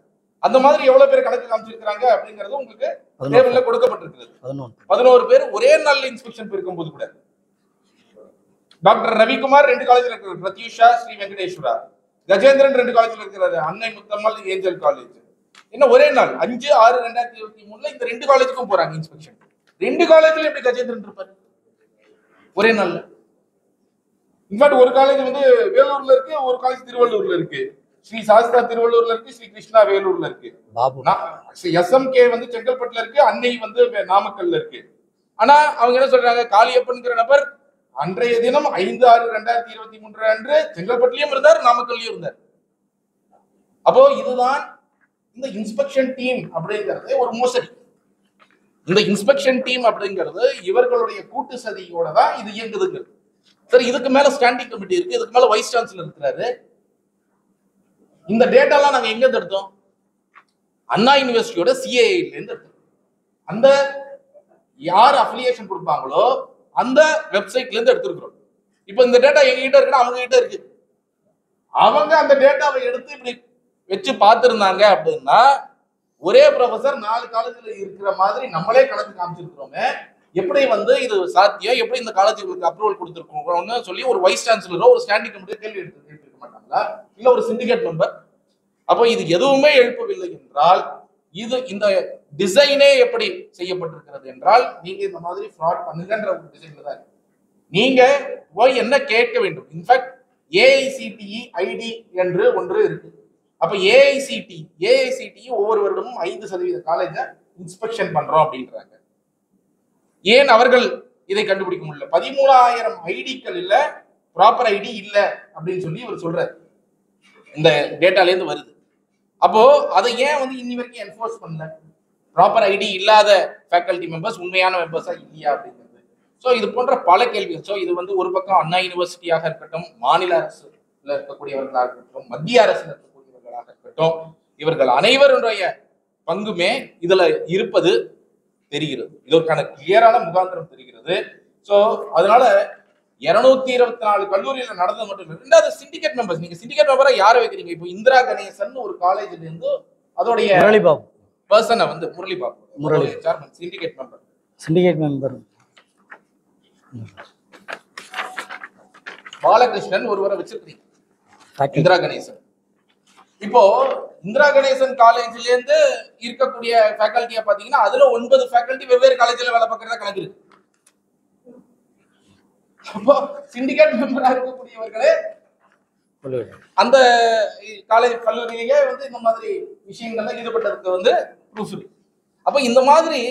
அந்த மாதிரி எவ்வளவு பேர் கணக்கு காமிச்சிருக்கிறாங்க அப்படிங்கிறது உங்களுக்கு டேபிள்ல கொடுக்கப்பட்டிருக்கிறது. 11 பேர் ஒரே நாள்ல இன்ஸ்பெக்ஷன் போயிருக்கும் போது கூட. டாக்டர் ரவிக்குமார் 2 காலேஜ்ல இருக்கிறார், பிரத்யூஷா, ஸ்ரீ வெங்கடேஸ்வரா. கஜேந்திரன் 2 காலேஜ்ல இருக்கிறாரு, அன்னை முத்தம்மாள் ஏஞ்சல் காலேஜ். என்ன ஒரே நாள் 5/6/2023 இந்த 2 காலேஜுக்கும் போறாங்க இன்ஸ்பெக்ஷன். 2 காலேஜ்ல எப்படி கஜேந்திரன் இருப்பாரு ஒரே நாள்ல? இன்ஃபேக்ட் ஒரு காலேஜ் வந்து வேலூர்ல இருக்கு, ஒரு காலேஜ் திருவள்ளூர்ல இருக்கு. ஸ்ரீ சாஸ்தா திருவள்ளூர்ல இருக்கு, ஸ்ரீ கிருஷ்ணா வேலூர்ல இருக்கு. எஸ்எம்கே வந்து செங்கல்பட்டுல இருக்கு, அன்னை வந்து நாமக்கல்ல இருக்கு. ஆனா அவங்க என்ன சொல்றாங்க, காளியப்பன்கிற நபர் அன்றைய தினம் 5/6/2023 அன்று செங்கல்பட்டுலயும் இருந்தார், நாமக்கல்லையும் இருந்தார். அப்போ இதுதான் இந்த இன்ஸ்பெக்ஷன் டீம் அப்படிங்கிறது ஒரு மோசடி. இந்த இன்ஸ்பெக்ஷன் டீம் அப்படிங்கிறது இவர்களுடைய கூட்டு சதியோட தான் இது இயங்குதுங்கிறது. சரி, இதுக்கு மேல ஸ்டாண்டிங் கமிட்டி இருக்கு, இதுக்கு மேல வைஸ் சான்சலர் இருக்கிறாரு. இந்த டேட்டாலாம் நாங்க எங்க எடுத்தோம்? அண்ணா யூனிவர்சிட்டியோட சிஏஐல இருந்து எடுத்தோம். அந்த யார் அஃபிலியேஷன் கொடுப்பாங்களோ அந்த வெப்சைட்ல இருந்து எடுத்திருக்கிறோம். இப்போ இந்த டேட்டா எங்க கிட்ட இருக்குன்னா அவங்க கிட்ட இருக்கு. அவங்க அந்த டேட்டாவை எடுத்து இப்படி வச்சு பார்த்திருந்தாங்க அப்படின்னா, ஒரே ப்ரொஃபசர் 4 காலேஜ்ல இருக்கிற மாதிரி நம்மளே கணக்கு காமிச்சிருக்கிறோமே, எப்படி வந்து இது சாத்தியம், எப்படி இந்த காலேஜுகளுக்கு அப்ரூவல் கொடுத்துருக்கோம்னு சொல்லி ஒரு வைஸ் சான்சலரோ ஒரு ஸ்டாண்டிங் கமிட்டியோ கேள்வி எழுப்பியிருக்க மாட்டாங்களா? இல்ல ஒரு சிண்டிகேட் மெம்பர்? அப்போ இது எதுவுமே எழுப்பவில்லை என்றால், இது இந்த டிசைனே எப்படி செய்யப்பட்டிருக்கிறது என்றால், நீங்க இந்த மாதிரி ஃப்ராட் பண்ணுங்கன்ற ஒரு டிசைன்ல தான் இருக்கு. நீங்க போய் என்ன கேட்க வேண்டும்? இன்ஃபேக்ட் ஏஐசிடிஇ ஐடி என்று ஒன்று இருக்கு. அப்ப ஏஐசிடி ஒவ்வொரு வருடமும் 5% காலேஜ இன்ஸ்பெக்ஷன் பண்றோம் அப்படின்றாங்க. ஏன் அவர்கள் இதை கண்டுபிடிக்க முடியல? 13,000 ஐடிக்கள் இல்ல, ப்ராப்பர் ஐடி இல்ல அப்படின்னு சொல்லி இவர் சொல்றாரு. இந்த டேட்டால இருந்து வருது. அப்போ அதை ஏன் வந்து இன்னி வரைக்கும் என்ஃபோர்ஸ் பண்ணல? ப்ராப்பர் ஐடி இல்லாத ஃபேக்கல்டி மெம்பர்ஸ் உண்மையான மெம்பர்ஸா இல்லையா அப்படிங்கிறது. ஸோ இது போன்ற பல கேள்விகள். ஸோ இது வந்து ஒரு பக்கம் அண்ணா யூனிவர்சிட்டியாக இருக்கட்டும், மாநில அரசுல இருக்கக்கூடியவர்களாக இருக்கட்டும், மத்திய அரசுல இருக்கக்கூடியவர்களாக இருக்கட்டும், இவர்கள் அனைவருடைய பங்குமே இதுல இருப்பது தெரிகிறது. இதற்கான கிளியரான முகாந்திரம் தெரிகிறது. ஸோ அதனால 224 கல்லூரியில நடந்தது மட்டும் இல்லை. ரெண்டாவது சிண்டிகேட் மெம்பர்ஸ். நீங்க சிண்டிகேட் மெம்பரா யாரை வைக்கிறீங்க? இப்போ இந்திரா கணேசன் ஒரு காலேஜ்ல இருந்து அதோடைய முரளிபாபு பர்சனை வந்து முரளிபாபு சேர்மன் சிண்டிகேட் மெம்பர் பாலகிருஷ்ணன் ஒருவரை வச்சிருக்கீங்க, இந்திரா கணேசன். இப்போ இந்திரா கணேசன் காலேஜ்ல இருந்து இருக்கக்கூடிய ஃபேக்கல்ட்டியா பாத்தீங்கன்னா அதுல 9 ஃபேக்கல்ட்டி வெவ்வேறு காலேஜ்ல வேலை பார்க்கறதா கணக்கு இருக்கு. அப்போ சிண்டிகேட் மெம்பரா இருக்கக்கூடியவர்களே அந்த காலேஜ் கல்லூரியிலேயே வந்து இந்த மாதிரி விஷயங்கள்ல ஈடுபட்டதுக்கு வந்து ப்ரூஃப் இருக்கு. அப்ப இந்த மாதிரி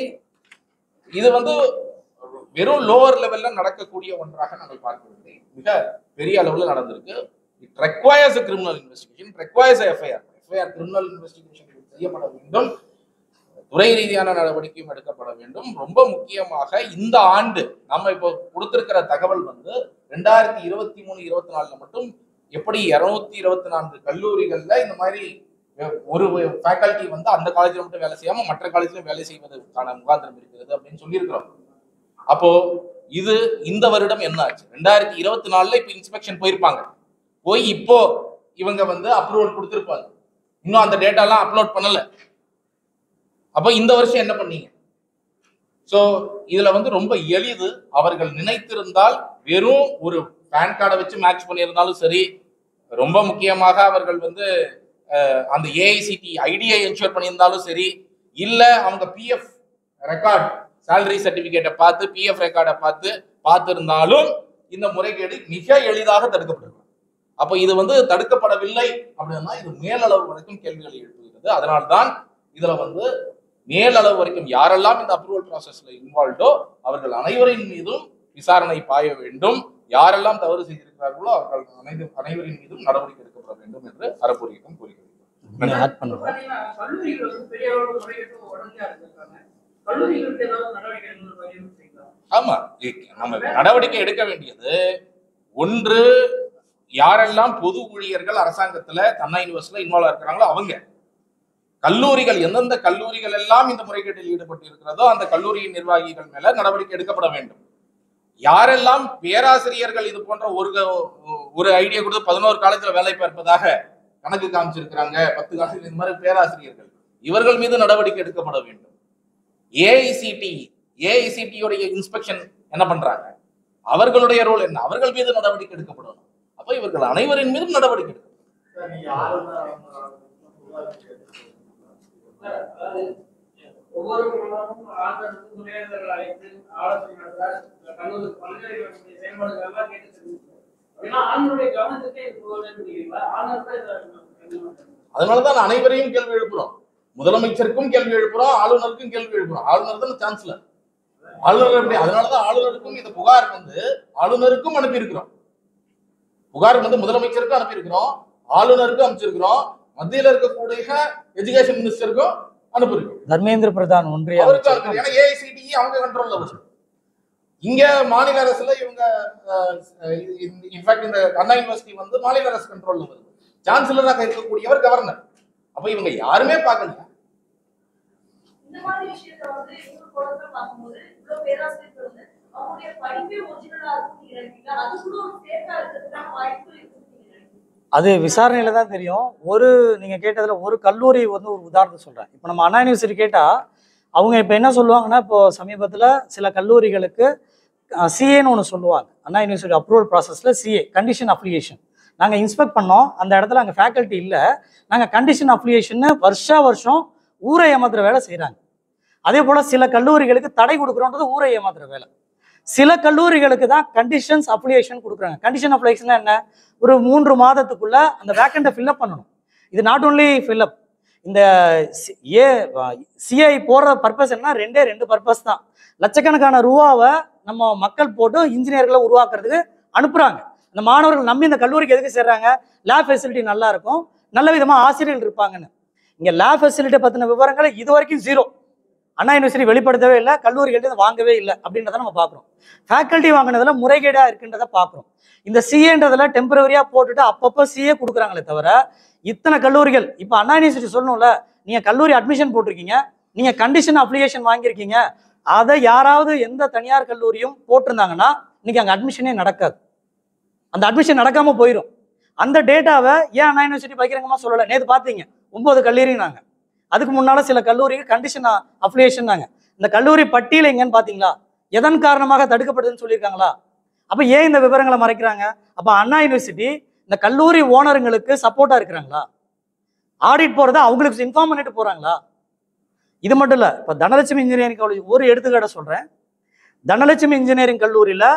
இது வந்து வெறும் லோவர் லெவல்ல நடக்கக்கூடிய ஒன்றாக நாங்கள் பார்க்கவில்லை, மிக பெரிய அளவுல நடந்திருக்கு. It requires a criminal investigation, it requires a FIR criminal investigation செய்யப்பட வேண்டும், துறை ரீதியான நடவடிக்கையும் எடுக்கப்பட வேண்டும். ரொம்ப முக்கியமாக இந்த ஆண்டு நம்ம இப்போ கொடுத்திருக்கிற தகவல் வந்து 2023-24 மட்டும் எப்படி 224 கல்லூரிகள்ல இந்த மாதிரி ஒரு ஃபேக்கல்டி வந்து அந்த காலேஜ்ல மட்டும் வேலை செய்யாம மற்ற காலேஜ்ல வேலை செய்வதற்கான முகாந்திரம் இருக்கிறது அப்படின்னு சொல்லியிருக்கிறோம். அப்போ இது இந்த வருடம் என்ன ஆச்சு? 2024 இப்ப இன்ஸ்பெக்ஷன் போயிருப்பாங்க. போய் இப்போ இவங்க வந்து அப்ரூவல் கொடுத்திருப்பாங்க. இன்னும் அந்த டேட்டாலாம் அப்லோட் பண்ணல. அப்போ இந்த வருஷம் என்ன பண்ணீங்க? சோ இதுல வந்து ரொம்ப எளிது. அவர்கள் நினைத்திருந்தால் வெறும் ஒரு பேன் கார்டை வச்சு மேட்ச் பண்ணியிருந்தாலும் சரி, ரொம்ப முக்கியமாக அவர்கள் வந்து அந்த ஏஐசிடி ஐடியை என்ஷூர் பண்ணியிருந்தாலும் சரி, இல்ல அவங்க பிஎஃப் ரெக்கார்ட் சேலரி சர்டிபிகேட்டை பார்த்து பிஎஃப் ரெக்கார்டை பார்த்திருந்தாலும் இந்த முறைகேடு மிக எளிதாக தடுக்கப்பட்டிருக்கும். அப்போ இது வந்து தடுக்கப்படவில்லை அப்படின்னா இது மேலளவு வரைக்கும் கேள்விகளை எழுப்புகிறது. அதனால்தான் இதுல வந்து மேலளவு வரைக்கும் யாரெல்லாம் இந்த அப்ரூவல் ப்ராசஸ்ல இன்வால்வ்டோ அவர்கள் அனைவரின் மீதும் விசாரணை பாய வேண்டும். யாரெல்லாம் தவறு செய்திருக்கிறார்களோ அவர்கள் அனைவரின் மீதும் நடவடிக்கை எடுக்கப்பட வேண்டும் என்று அறப்பொறியிடம் கூறுகிறது. ஆமா, நம்ம நடவடிக்கை எடுக்க வேண்டியது ஒன்று, யாரெல்லாம் பொது ஊழியர்கள் அரசாங்கத்துல அண்ணா யூனிவர்சிட்டியில இன்வால்வ் இருக்கிறாங்களோ அவங்க. கல்லூரிகள் எந்தெந்த கல்லூரிகள் எல்லாம் இந்த முறைகேட்டில் ஈடுபட்டு இருக்கிறதோ அந்த கல்லூரியின் நிர்வாகிகள் மேல நடவடிக்கை எடுக்கப்பட வேண்டும். யாரெல்லாம் பேராசிரியர்கள் இது போன்ற ஒரு ஐடியா கொடுத்து 11 காலேஜ்ல வேலை பார்ப்பதாக கணக்கு காமிச்சிருக்கிறாங்க, 10 காலேஜ் இந்த மாதிரி பேராசிரியர்கள், இவர்கள் மீது நடவடிக்கை எடுக்கப்பட வேண்டும். ஏஐசிடியோடைய இன்ஸ்பெக்ஷன் என்ன பண்றாங்க? அவர்களுடைய ரோல் என்ன? அவர்கள் மீது நடவடிக்கை எடுக்கப்படணும். அப்ப இவர்கள் அனைவரின் மீதும் நடவடிக்கை எடுக்கணும். ஒவ்வொரு அதனாலதான் அனைவரையும் கேள்வி எழுப்புறோம். முதலமைச்சருக்கும் கேள்வி எழுப்புறோம், ஆளுநருக்கும் கேள்வி எழுப்புறோம். ஆளுநர் தான் சான்சலர். ஆளுநர் எப்படி? அதனாலதான் ஆளுநருக்கும் இந்த புகார் வந்து ஆளுநருக்கும் அனுப்பியிருக்கிறோம். புகார் வந்து முதலமைச்சருக்கும் அனுப்பியிருக்கிறோம், ஆளுநருக்கும் அனுப்பிச்சிருக்கிறோம், மத்தியில இருக்கக்கூடிய எஜுகேஷன் மினிஸ்டருக்கும் அனுப்பியிருக்கோம். தர்மேந்திர பிரதான் ஒன்றிய ஏஐசிடி அவங்க கண்ட்ரோல்ல வச்சு இங்க மாநில அரசுல இவங்க இன்ஃபேக்ட் இந்த அண்ணா யூனிவர்சிட்டி வந்து மாநில அரசு கண்ட்ரோல்ல வருது. சான்சலராக இருக்கக்கூடியவர் கவர்னர். அப்ப இவங்க யாருமே பார்க்கல. இந்த மாதிரி விஷயத்தை வந்து இவங்க போறத பாக்கும்போது இவ்வளவு பேராசிரியர்கள் வந்து அவங்களுடைய படிப்பே ஒரிஜினலா இருக்கும், அது கூட ஒரு ஃபேக்கா இருக்கிறதுக்கான வாய்ப்பு இருக்கு. அது விசாரணையில தான் தெரியும். நீங்க கேட்டதுல ஒரு கல்லூரி வந்து ஒரு உதாரணத்தை சொல்றேன். இப்போ நம்ம அண்ணா யூனிவர்சிட்டி கேட்டா அவங்க இப்போ என்ன சொல்லுவாங்கன்னா, இப்போ சமீபத்தில் சில கல்லூரிகளுக்கு சிஏன்னு ஒன்று சொல்லுவாங்க. அண்ணா யூனிவர்சிட்டி அப்ரூவல் ப்ராசஸில் சிஏ கண்டிஷன் அப்ளிகேஷன் நாங்கள் இன்ஸ்பெக்ட் பண்ணோம். அந்த இடத்துல அங்கே ஃபேக்கல்ட்டி இல்லை, நாங்கள் கண்டிஷன் அப்ளிகேஷன்னு வருஷம் ஊரை ஏமாத்துற வேலை செய்கிறாங்க. அதே போல் சில கல்லூரிகளுக்கு தடை கொடுக்குறோன்றது ஊரை ஏமாத்துற வேலை. சில கல்லூரிகளுக்கு தான் கண்டிஷன்ஸ் அப்ளிகேஷன் கொடுக்குறாங்க. கண்டிஷன் அப்ளிகேஷன் என்ன? ஒரு 3 மாதத்துக்குள்ள அந்த வேக்கண்ட்டை ஃபில்அப் பண்ணணும். இது நாட் ஓன்லி ஃபில்அப். இந்த சிஐ போடுற பர்பஸ் என்ன? 2 பர்பஸ் தான். லட்சக்கணக்கான ரூபாவை நம்ம மக்கள் போட்டு இன்ஜினியர்களை உருவாக்குறதுக்கு அனுப்புறாங்க. இந்த மாணவர்கள் நம்பி இந்த கல்லூரிக்கு எதுக்கு சேர்றாங்க? லேப் ஃபெசிலிட்டி நல்லா இருக்கும், நல்ல விதமாக ஆசிரியர்கள் இருப்பாங்கன்னு. இங்கே லேப் ஃபெசிலிட்டி பற்றின விவரங்களை இது வரைக்கும் 0. அண்ணா யூனிவர்சிட்டி வெளிப்படுத்தவே இல்லை, கல்லூரிகள்ட்ட வாங்கவே இல்லை அப்படின்றத நம்ம பார்க்குறோம். ஃபேக்கல்ட்டி வாங்கினதில் முறைகேடாக இருக்குன்றதை பார்க்குறோம். இந்த சிஏன்றதுல டெம்பரவரியாக போட்டுட்டு அப்பப்போ சிஏ கொடுக்குறாங்களே தவிர இத்தனை கல்லூரிகள் இப்போ அண்ணா யூனிவர்சிட்டி சொல்லணும்ல, நீங்கள் கல்லூரி அட்மிஷன் போட்டிருக்கீங்க, நீங்கள் கண்டிஷன் அப்ளிகேஷன் வாங்கியிருக்கீங்க, அதை யாராவது எந்த தனியார் கல்லூரியும் போட்டிருந்தாங்கன்னா இன்னைக்கு அங்கே அட்மிஷனே நடக்காது. அந்த அட்மிஷன் நடக்காமல் போயிடும். அந்த டேட்டாவை ஏன் அண்ணா யூனிவர்சிட்டி பகிரங்கமாக சொல்லலை? நேற்று பார்த்தீங்க 9 கல்லூரினாங்க. அதுக்கு முன்னால் சில கல்லூரிக்கு கண்டிஷன் அப்ளிகேஷன்னாங்க. இந்த கல்லூரி பட்டியல் எங்கன்னு பார்த்தீங்களா? எதன் காரணமாக தடுக்கப்படுதுன்னு சொல்லியிருக்காங்களா? அப்போ ஏன் இந்த விவரங்களை மறைக்கிறாங்க? அப்போ அண்ணா யூனிவர்சிட்டி இந்த கல்லூரி ஓனருங்களுக்கு சப்போர்ட்டாக இருக்கிறாங்களா? ஆடிட் போகிறத அவங்களுக்கு இன்ஃபார்ம் பண்ணிட்டு போகிறாங்களா? இது மட்டும் இல்லை, இப்போ தனலட்சுமி இன்ஜினியரிங் காலேஜ் ஒரு எடுத்துக்காட்ட சொல்கிறேன். தனலட்சுமி இன்ஜினியரிங் கல்லூரியில்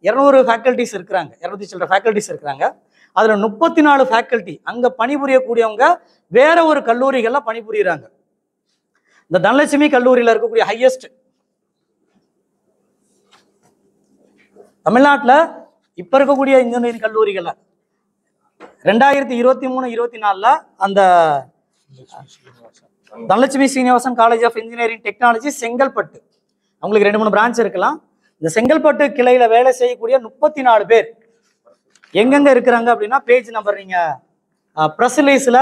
200 ஃபேக்கல்ட்டிஸ் இருக்கிறாங்க, 200 சில்லற ஃபேக்கல்ட்டிஸ் இருக்கிறாங்க. அதில் 34 ஃபேக்கல்ட்டி அங்கே பணிபுரியக்கூடியவங்க வேற ஒரு கல்லூரிகளில் பணிபுரிகிறாங்க. இந்த தனலட்சுமி கல்லூரியில் இருக்கக்கூடிய ஹையஸ்ட் தமிழ்நாட்டில் இப்போ இருக்கக்கூடிய இன்ஜினியரிங் கல்லூரிகளில் 2023-24 அந்த Dhanalakshmi Srinivasan college of engineering technology Chengalpattu, அவங்களுக்கு 2-3 பிரான்ச் இருக்கலாம். இந்த செங்கல்பட்டு கிளையில வேலை செய்யக்கூடிய 34 பேர் எங்கெங்க இருக்கிறாங்க அப்படின்னா பேஜ் நம்பர் நீங்க ப்ரெஸ் ரிலீஸ்ல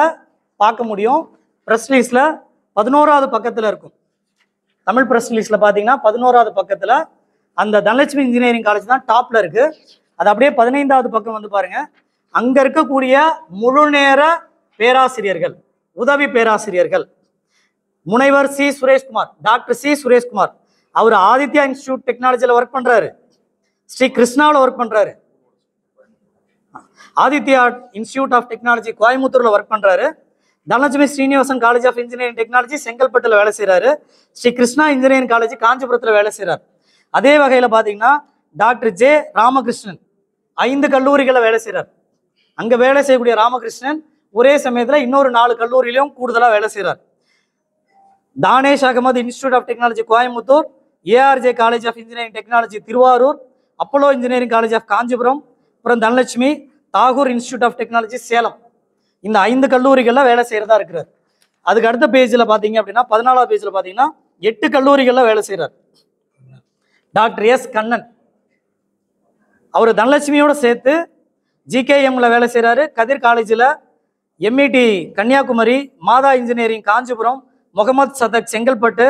பார்க்க முடியும். ப்ரெஸ் ரிலீஸில் 11வது பக்கத்தில் இருக்கும். தமிழ் ப்ரெஸ் ரிலீஸில் பார்த்தீங்கன்னா 11வது பக்கத்தில் அந்த தனலட்சுமி இன்ஜினியரிங் காலேஜ் தான் டாப்பில் இருக்குது. அது அப்படியே 15வது பக்கம் வந்து பாருங்கள், அங்கே இருக்கக்கூடிய முழுநேர பேராசிரியர்கள், உதவி பேராசிரியர்கள், முனைவர் C Sureshkumar, doctor C Sureshkumar, அவர் ஆதித்யா இன்ஸ்டியூட் டெக்னாலஜியில் ஒர்க் பண்ணுறாரு, ஸ்ரீ கிருஷ்ணாவில் ஒர்க் பண்ணுறாரு, ஆதித்யா இன்ஸ்டியூட் ஆஃப் டெக்னாலஜி கோயம்புத்தூரில் ஒர்க் பண்ணுறாரு, Dhanalakshmi Srinivasan college of engineering technology செங்கல்பட்டில் வேலை செய்கிறாரு, ஸ்ரீ கிருஷ்ணா இன்ஜினியரிங் காலேஜ் காஞ்சிபுரத்தில் வேலை செய்கிறார். அதே வகையில் பார்த்தீங்கன்னா டாக்டர் ஜே ராமகிருஷ்ணன் 5 கல்லூரிகளில் வேலை செய்கிறார். அங்கே வேலை செய்யக்கூடிய ராமகிருஷ்ணன் ஒரே சமயத்தில் இன்னொரு 4 கல்லூரியிலையும் கூடுதலாக வேலை செய்கிறார். Dhanesh Ahmed institute of technology Coimbatore, ARJ college of engineering technology Thiruvarur, Apollo engineering college of Kanchipuram, அப்புறம் Dhanalakshmi Tagore institute of technology Salem, இந்த 5 கல்லூரிகளில் வேலை செய்கிறதா இருக்கிறார். அதுக்கு அடுத்த பேஜில் பார்த்தீங்க அப்படின்னா 14வது பேஜில் பார்த்தீங்கன்னா 8 கல்லூரிகளில் வேலை செய்கிறார். டாக்டர் எஸ் கண்ணன், அவர் தனலட்சுமியோடு சேர்த்து ஜிகேஎம்ல வேலை செய்கிறாரு, கதிர் காலேஜில், MET Kanyakumari, Matha engineering Kanchipuram, Mohammed Sathak Chengalpattu,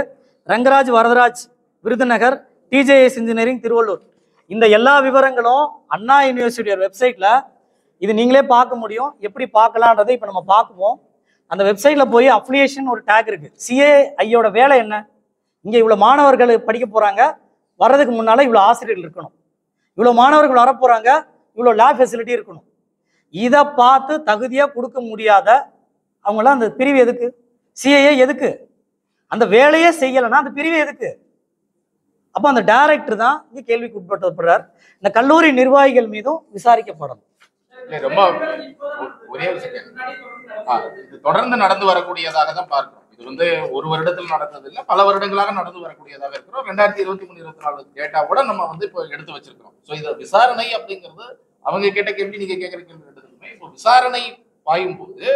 Rangaraj Varadaraj Virudhunagar, TJS engineering Tiruvallur. இந்த எல்லா விவரங்களும் அண்ணா யூனிவர்சிட்டியோட வெப்சைட்டில் இது நீங்களே பார்க்க முடியும். எப்படி பார்க்கலான்றதை இப்போ நம்ம பார்க்குவோம். அந்த வெப்சைட்டில் போய் அஃபிலியேஷன் ஒரு டேக் இருக்குது. சிஏஐயோட வேலை என்ன, இங்கே இவ்வளோ மாணவர்கள் படிக்க போகிறாங்க, வர்றதுக்கு முன்னால் இவ்வளோ ஆசிரியர்கள் இருக்கணும், இவ்வளோ மாணவர்கள் வரப்போகிறாங்க, இவ்வளோ லேப் ஃபெசிலிட்டி இருக்கணும். இதை பார்த்து தகுதியாக கொடுக்க முடியாத அவங்களாம் அந்த பிரிவு எதுக்கு? சிஏஏ எதுக்கு? அந்த வேலையே செய்யலைன்னா அந்த பிரிவு எதுக்கு? அப்போ அந்த டைரக்டர் தான் இங்கே கேள்விக்கு உட்படுத்தப்படுறார். இந்த கல்லூரி நிர்வாகிகள் மீதும் விசாரிக்கப்படணும். ரொம்ப ஒரே ஒரு செகண்ட், இது தொடர்ந்து நடந்து வரக்கூடியதாக தான் பார்க்கிறோம். இது வந்து ஒரு வருடத்தில் நடந்தது இல்லை, பல வருடங்களாக நடந்து வரக்கூடியதாக இருக்கிறோம். 2023-24 டேட்டா கூட நம்ம வந்து இப்போ எடுத்து வச்சிருக்கிறோம். ஸோ இதை விசாரணை அப்படிங்கிறது அவங்க கேட்ட கேள்வி, நீங்க கேட்கிற கேள்வி எடுத்துக்குமே. இப்போ விசாரணை பாயும் போது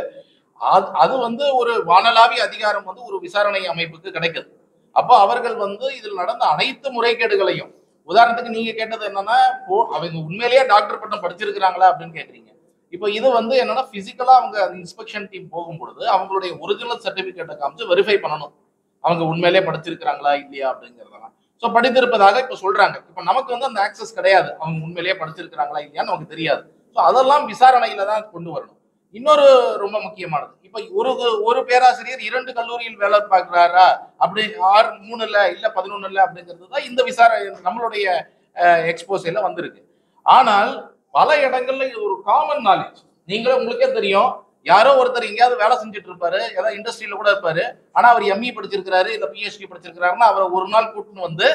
அது வந்து ஒரு வானளாவிய அதிகாரம் வந்து ஒரு விசாரணை அமைப்புக்கு கிடைக்குது. அப்போ அவர்கள் வந்து இதில் நடந்த அனைத்து முறைகேடுகளையும், உதாரணத்துக்கு நீங்க கேட்டது என்னன்னா, அவங்க உண்மையிலேயே டாக்டர் பட்டம் படிச்சிருக்கிறாங்களா அப்படின்னு கேட்குறீங்க. இப்போ இது வந்து என்னன்னா, பிசிக்கலா அவங்க இன்ஸ்பெக்ஷன் டீம் போகும்பொழுது அவங்களுடைய ஒரிஜினல் சர்டிபிகேட்டை காமிச்சு வெரிஃபை பண்ணணும், அவங்க உண்மையிலேயே படிச்சிருக்கிறாங்களா இல்லையா அப்படிங்கிறதெல்லாம். ஸோ படித்திருப்பதாக இப்போ சொல்றாங்க. இப்போ நமக்கு வந்து அந்த ஆக்சஸ் கிடையாது, அவங்க உண்மையிலேயே படிச்சிருக்கிறாங்களா இல்லையான்னு நமக்கு தெரியாது. ஸோ அதெல்லாம் விசாரணையில தான் கொண்டு வரணும். இன்னொரு ரொம்ப முக்கியமானது, இப்ப ஒரு பேராசிரியர் 2 கல்லூரியில் வேலை பார்க்கிறாரா அப்படி 3 இல்ல 11 இல்ல அப்படிங்கிறது தான் இந்த விசாரணை நம்மளுடைய எக்ஸ்போசைல வந்திருக்கு. ஆனால் பல இடங்கள்ல இது ஒரு காமன் நாலேஜ். உங்களுக்கே தெரியும், யாரோ ஒருத்தர் எங்கேயாவது வேலை செஞ்சுட்டு இருப்பாரு, ஏதாவது இண்டஸ்ட்ரியில கூட இருப்பாரு, ஆனா அவர் எம்இ படிச்சிருக்கிறாரு இல்ல பிஹெச்டி படிச்சிருக்கிறாருன்னா அவரை ஒரு நாள் கூட்டின்னு வந்து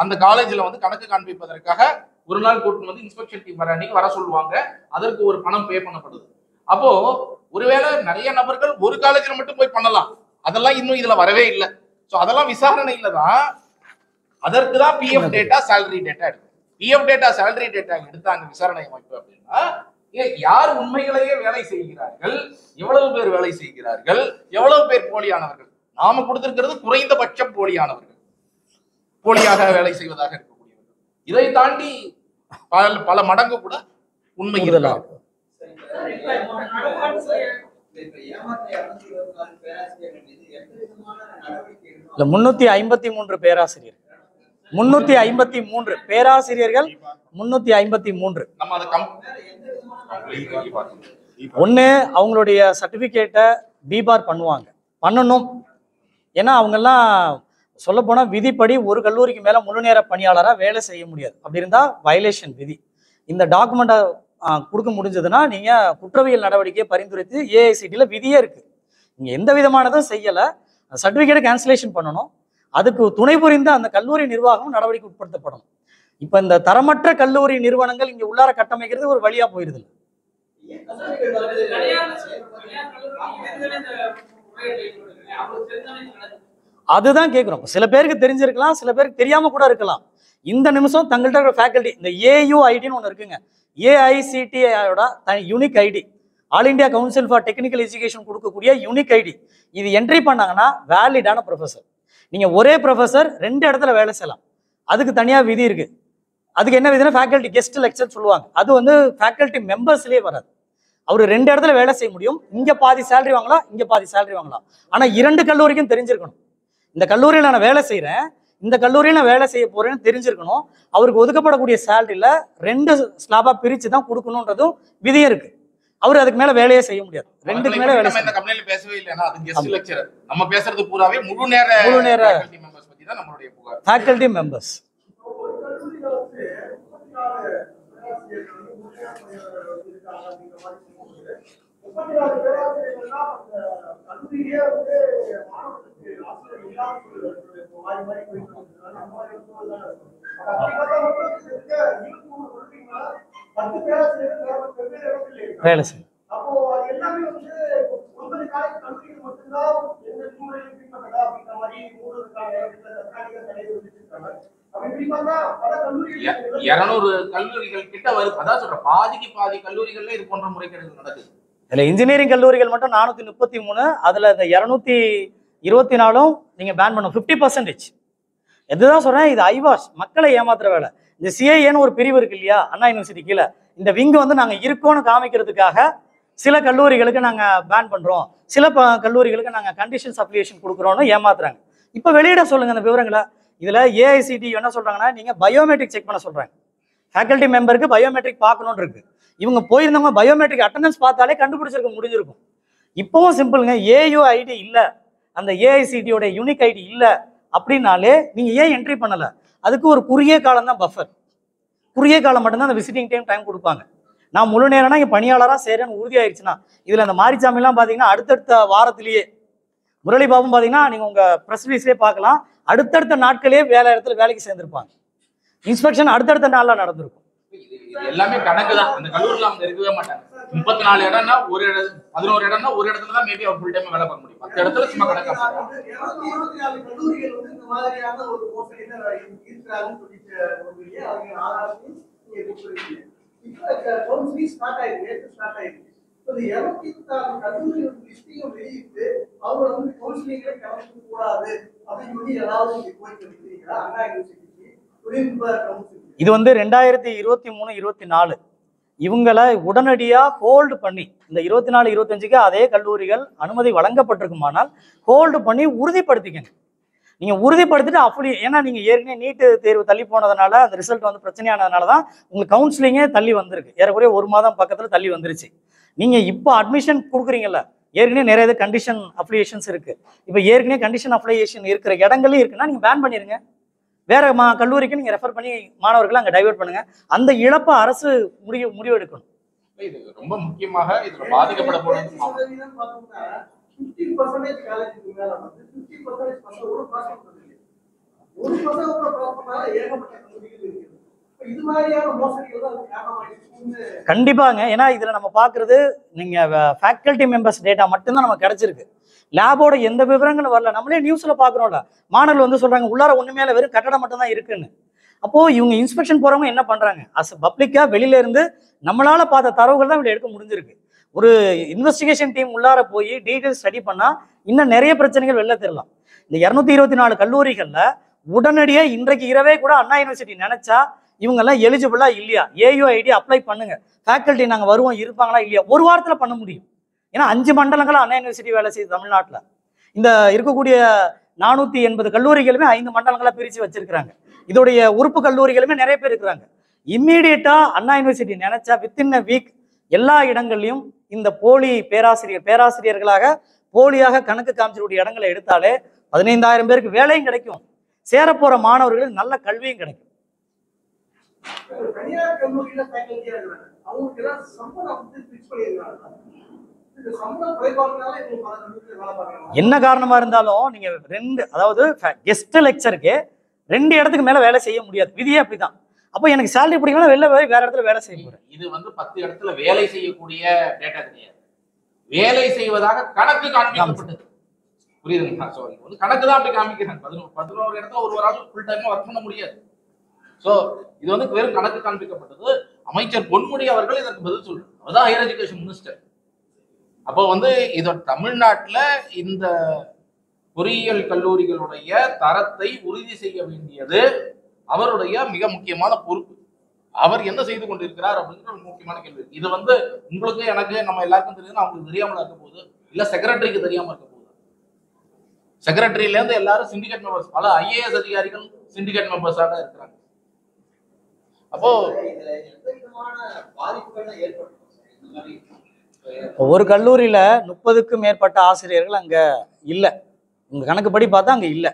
அந்த காலேஜ்ல வந்து கணக்கு காண்பிப்பதற்காக ஒரு நாள் கூட்டின்னு வந்து இன்ஸ்பெக்ஷன் டீம் வர சொல்லுவாங்க. அதற்கு ஒரு பணம் பே பண்ணப்படுது. அப்போ ஒருவேளை நிறைய நபர்கள் ஒரு காலேஜ்ல மட்டும் போய் பண்ணலாம், அதெல்லாம் இன்னும் இதுல வரவே இல்லை. சோ அதெல்லாம் விசாரணையில தான். அதற்கு தான் பிஎஃப் டேட்டா, சேலரி டேட்டா எடுக்கும். பிஎஃப் டேட்டா, சேலரி டேட்டா எடுத்தாங்க விசாரணை அமைப்பு அப்படின்னா, யார் உண்மையிலேயே வேலை செய்கிறார்கள், எவ்வளவு பேர் வேலை செய்கிறார்கள், எவ்வளவு பேர் போலியானவர்கள். நாம கொடுத்திருக்கிறது குறைந்தபட்சம் போலியானவர்கள், போலியாக வேலை செய்வதாக இருக்கக்கூடியவர்கள். இதை தாண்டி பல மடங்கு கூட உண்மை இருக்கலாம். இல்ல 353 பேராசிரியர், 353 பேராசிரியர்கள், 353. ஒண்ணு அவங்களுடைய சர்டிபிகேட்டை பிபார் பண்ணணும். ஏன்னா அவங்கெல்லாம் சொல்ல போனா விதிப்படி ஒரு கல்லூரிக்கு மேல முழு நேர பணியாளரா வேலை செய்ய முடியாது. அப்படி இருந்தா வயலேஷன் விதி. இந்த டாக்குமெண்ட்டை கொடுக்க முடிஞ்சதுன்னா நீங்க குற்றவியல் நடவடிக்கையை பரிந்துரைத்து ஏஐசிடியில் விதியே இருக்கு. நீங்க எந்த விதமானதும் செய்யல, சர்டிபிகேட்டை கேன்சலேஷன் பண்ணணும். அதுக்கு துணை புரிந்த அந்த கல்லூரி நிர்வாகம் நடவடிக்கை உட்படுத்தப்படணும். இப்ப இந்த தரமற்ற கல்லூரி நிறுவனங்கள் இங்க உள்ளார கட்டமைக்கிறது ஒரு வழியா போயிருது. அதுதான் கேட்கிறோம். சில பேருக்கு தெரிஞ்சிருக்கலாம், சில பேருக்கு தெரியாம கூட இருக்கலாம். இந்த நிமிஷம் தங்கள்கிட்ட இருக்கிற ஃபேக்கல்டி, இந்த AUIDன்னு ஒன்று இருக்குங்க, AICTIயோட unique ID, all India council for technical education கொடுக்கக்கூடிய யூனிக் ஐடி. இது என்ட்ரி பண்ணாங்கன்னா வேலிடான ப்ரொஃபஸர். நீங்க ஒரே ப்ரொஃபஸர் 2 இடத்துல வேலை செய்யலாம். அதுக்கு தனியா விதி இருக்கு. அதுக்கு என்ன விதினா ஃபேக்கல்டி கெஸ்ட் லெக்சர் சொல்லுவாங்க. அது வந்து ஃபேக்கல்டி மெம்பர்ஸ்லேயே வராது. அவர் 2 இடத்துல வேலை செய்ய முடியும். இங்க பாதி சேலரி வாங்கலாம், இங்க பாதி சேலரி வாங்கலாம். ஆனா 2 கல்லூரிக்கும் தெரிஞ்சிருக்கணும், இந்த கல்லூரியில் நான் வேலை செய்கிறேன், இந்த கல்லூரியில் நான் வேலை செய்ய போறேன்னு தெரிஞ்சிருக்கணும். அவருக்கு ஒதுக்கப்படக்கூடிய சேலரியில் 2 ஸ்லாபா பிரித்து தான் கொடுக்கணுன்றதும் விதியும் இருக்கு. அவர் அதுக்கு மேல வேலையே செய்ய முடியாது. 2க்கு மேல வேலை இந்த கம்பெனில பேசவே இல்லைன்னா அது கெஸ்ட் லெக்சரர். நம்ம பேசுறது பூராவே முழு நேர ஃபேக்கல்டி மெம்பர்ஸ் பத்தி தான் நம்மளுடைய புகார். ஃபேக்கல்டி மெம்பர்ஸ் வேலை செய்யும். கல்லூரிகள் கிட்ட வருது. அதான் சொல்றேன், பாதிக்கு பாதி கல்லூரிகள்ல இது போன்ற முறைகேடுகள் நடக்குது. இதுல இன்ஜினியரிங் கல்லூரிகள் மட்டும் 433, அதுல இந்த 224 நீங்க பேன் பண்ண 50%. எதுதான் சொல்றேன், இது ஐவாஷ், மக்களை ஏமாத்துற வேலை. இந்த சிஐஏன்னு ஒரு பிரிவு இருக்கு இல்லையா, அண்ணா யூனிவர்சிட்டி கீழே, இந்த விங்கு வந்து நாங்க இருக்கோன்னு காமிக்கிறதுக்காக சில கல்லூரிகளுக்கு நாங்க பேன் பண்றோம், சில கல்லூரிகளுக்கு நாங்க கண்டிஷன்ஸ் அப்ளிகேஷன் கொடுக்குறோம்னு ஏமாத்துறாங்க. இப்ப வெளியிட சொல்லுங்க அந்த விவரங்களை. இதுல ஏஐசிடி என்ன சொல்றாங்கன்னா, நீங்க பயோமெட்ரிக் செக் பண்ண சொல்றாங்க. ஃபேக்கல்டி மெம்பருக்கு பயோமெட்ரிக் பார்க்கணும்னு இருக்கு. இவங்க போயிருந்தவங்க பயோமெட்ரிக் அட்டண்டன்ஸ் பார்த்தாலே கண்டுபிடிச்சிருக்க முடிஞ்சிருக்கும். இப்பவும் சிம்பிளுங்க, ஏயு ஐடி இல்ல, அந்த ஏஐசிடியோட யூனிக் ஐடி இல்ல அப்படின்னாலே நீங்க ஏன் என்ட்ரி பண்ணல? அதுக்கு ஒரு குறுகிய காலம் தான் பஃபர், குறுகிய காலம் மட்டும்தான் அந்த விசிட்டிங் டைம் கொடுப்பாங்க. நான் முழு நேரம்னா இங்கே பணியாளராக சேரன்னு உறுதி ஆயிடுச்சுன்னா, இதில் அந்த மாரிச்சாமிலாம் பார்த்தீங்கன்னா அடுத்தடுத்த வாரத்திலேயே, முரளி பாபும் பார்த்தீங்கன்னா நீங்கள் உங்கள் ப்ரெஸ் ரிலீஸ்லேயே பார்க்கலாம், அடுத்தடுத்த நாட்களே வேலை இடத்துல வேலைக்கு சேர்ந்துருப்பாங்க. இன்ஸ்பெக்ஷன் அடுத்தடுத்த நாளில் நடந்திருக்கும். எல்லாமே கணக்கு தான். அந்த கல்லூரியில் அவங்க இருக்கவே மாட்டாங்க. 34 இடம்னா ஒரு 11 இடம்னா ஒரு இடத்துல தான் மேபி அவர் ஃபுல் டைம் வேலை பார்க்க முடியும். 10 இடத்துல சும்மா கணக்கா 224 கல்லூரிகள் வந்து இந்த மாதிரியான ஒரு மோசடியில இருக்கிறாங்கன்னு சொல்லிட்டு அவங்க ஆராய்ச்சி இப்போ கவுன்சிலிங் ஸ்டார்ட் ஆயிருக்கு. இப்போ 224 கல்லூரிகள் லிஸ்டிங் வெளியிட்டு அவங்க வந்து கவுன்சிலிங்கே கலந்து கூடாது அப்படின்னு சொல்லி ஏதாவது கோரிக்கை வைக்கிறீங்களா அண்ணா யூனிவர்சிட்டிக்கு தொழில்நுட்ப கவுன்சிலிங்? இது வந்து 2023-24 இவங்களை உடனடியாக ஹோல்டு பண்ணி, இந்த 24-25க்கு அதே கல்லூரிகள் அனுமதி வழங்கப்பட்டிருக்குமானால் ஹோல்டு பண்ணி உறுதிப்படுத்திக்கங்க. நீங்கள் உறுதிப்படுத்திட்டு அப்படி, ஏன்னா நீங்கள் ஏற்கனவே நீட்டு தேர்வு தள்ளி போனதுனால அந்த ரிசல்ட் வந்து பிரச்சனையானதுனால தான் உங்களுக்கு கவுன்சிலிங்கே தள்ளி வந்திருக்கு. ஏறக்குறைய 1 மாதம் பக்கத்தில் தள்ளி வந்துருச்சு. நீங்கள் இப்போ அட்மிஷன் கொடுக்குறீங்கல்ல, ஏற்கனவே நிறைய கண்டிஷன் அப்ளிகேஷன்ஸ் இருக்குது. இப்போ ஏற்கனவே கண்டிஷன் அப்ளிகேஷன் இருக்கிற இடங்களையும் இருக்குன்னா நீங்கள் பேன் பண்ணிடுங்க. வேற கல்லூரிக்கு நீங்க ரெஃபர் பண்ணி மாணவர்களை அங்க டைவர்ட் பண்ணுங்க. அந்த இழப்பை அரசு முடிவு எடுக்கணும். இது ரொம்ப முக்கியமாக இதுல பாதிக்கப்பட போறது 50% காலேஜுக்கு மேல வந்து 50% பசங்களோட பாஸ் பண்றது. 1% கூட பாஸ் பண்ணால ஏகப்பட்ட கல்லூரிகள் இருக்கு. இது மாதிரியான மோசடிகள் தான் காரணமாயிடுச்சு. கண்டிப்பாங்க. ஏன்னா இதுல நம்ம பாக்குறது, நீங்க ஃபேக்கல்டி மெம்பர்ஸ் டேட்டா மட்டும்தான் நமக்கு கிடைச்சிருக்கு. லேபோட எந்த விவரங்களும் வரல. நம்மளே நியூஸ்ல பாக்குறோம்ல, மாணவர்கள் வந்து சொல்றாங்க உள்ளார ஒண்ணுமே இல்ல, வெறும் கட்டடம் மட்டும் தான் இருக்குன்னு. அப்போ இவங்க இன்ஸ்பெக்ஷன் போறவங்க என்ன பண்றாங்க, அஸ் பப்ளிக்கா வெளியில இருந்து நம்மளால பார்த்த தரவுகள் தான் இவங்க எடுக்க முடிஞ்சிருக்கு. ஒரு இன்வெஸ்டிகேஷன் டீம் உள்ளார போய் டீடைல்ஸ் ஸ்டடி பண்ணா இன்னும் நிறைய பிரச்சனைகள் வெளில தெரியலாம். இந்த 224 கல்லூரிகள்ல உடனடியே இன்றைக்கு இரவே கூட அண்ணா யூனிவர்சிட்டி நினைச்சா இவங்கெல்லாம் எலிஜிபிளா இல்லையா, ஏயுஐடி அப்ளை பண்ணுங்க, ஃபேக்கல்ட்டி நாங்கள் வருவோம் இருப்பாங்களா இல்லையா, ஒரு வாரத்தில் பண்ண முடியும். ஏன்னா 5 மண்டலங்களும் அண்ணா யூனிவர்சிட்டி வேலை செய்யுது தமிழ்நாட்டில். இந்த இருக்கக்கூடிய 480 கல்லூரிகளுமே 5 மண்டலங்களாக பிரித்து வச்சிருக்கிறாங்க. இதோடைய உறுப்பு கல்லூரிகளுமே நிறைய பேர் இருக்கிறாங்க. இம்மீடியட்டா அண்ணா யூனிவர்சிட்டி நினைச்சா வித்தின் அ வீக் எல்லா இடங்கள்லையும் இந்த போலி பேராசிரியர்களாக போலியாக கணக்கு காமிச்சிருக்கூடிய இடங்களை எடுத்தாலே 15,000 பேருக்கு வேலையும் கிடைக்கும், சேரப்போற மாணவர்களுக்கு நல்ல கல்வியும் கிடைக்கும். தனியார் கல்லூரியில ஃபேக்கல்ட்டியா இருக்காங்க, அவங்களுக்கு எல்லாம் சம்பளம் வந்து ஃபிக்ஸ் பண்ணிருக்காங்க. இந்த சம்பளம் குறைபாடுனால இவங்க பல கல்லூரியில வேலை பார்க்கறாங்க. என்ன காரணமா இருந்தாலும் நீங்க அதாவது கெஸ்ட் லெக்சருக்கு 2 இடத்துக்கு மேல வேலை செய்ய முடியாது, விதியே அப்படிதான். அப்போ எனக்கு சேலரி பிடிக்கணும், வெளில போய் வேற இடத்துல வேலை செய்ய போறேன். இது வந்து 10 இடத்துல வேலை செய்யக்கூடிய டேட்டா கிடையாது, வேலை செய்வதாக கணக்கு காண்பிக்கப்பட்டது. புரியுதுங்களா? ஸோ இது வந்து கணக்கு தான் அப்படி காமிக்கிறாங்க. 11 இடத்துல ஒரு ஆள் ஃபுல் டைமா ஒர்க் பண்ண முடியாது. ஸோ இது வந்து வெறும் கணக்கு காண்பிக்கப்பட்டது. அமைச்சர் பொன்முடி அவர்கள் இதற்கு பதில் சொல்றாரு, அதான் ஹையர் எஜுகேஷன் மினிஸ்டர். அப்போ வந்து இதோட தமிழ்நாட்டில் இந்த பொறியியல் கல்லூரிகளுடைய தரத்தை உறுதி செய்ய வேண்டியது அவருடைய மிக முக்கியமான பொறுப்பு. அவர் என்ன செய்து கொண்டிருக்கிறார் அப்படிங்கிற ஒரு முக்கியமான கேள்வி. இது வந்து உங்களுக்கு எனக்கு நம்ம எல்லாருக்கும் தெரியுதுன்னா அவங்களுக்கு தெரியாமல இருக்க போகுது, இல்ல செக்ரட்டரிக்கு தெரியாம இருக்க போகுது. செக்ரட்டரியில இருந்து எல்லாரும் சிண்டிகேட் மெம்பர்ஸ், பல ஐஏஎஸ் அதிகாரிகள் சிண்டிகேட் மெம்பர்ஸாக இருக்கிறாங்க. அப்போ ஒரு கல்லூரியில 30க்கும் மேற்பட்ட ஆசிரியர்கள் அங்க இல்லை. உங்க கணக்குப்படி பார்த்தா அங்க இல்லை,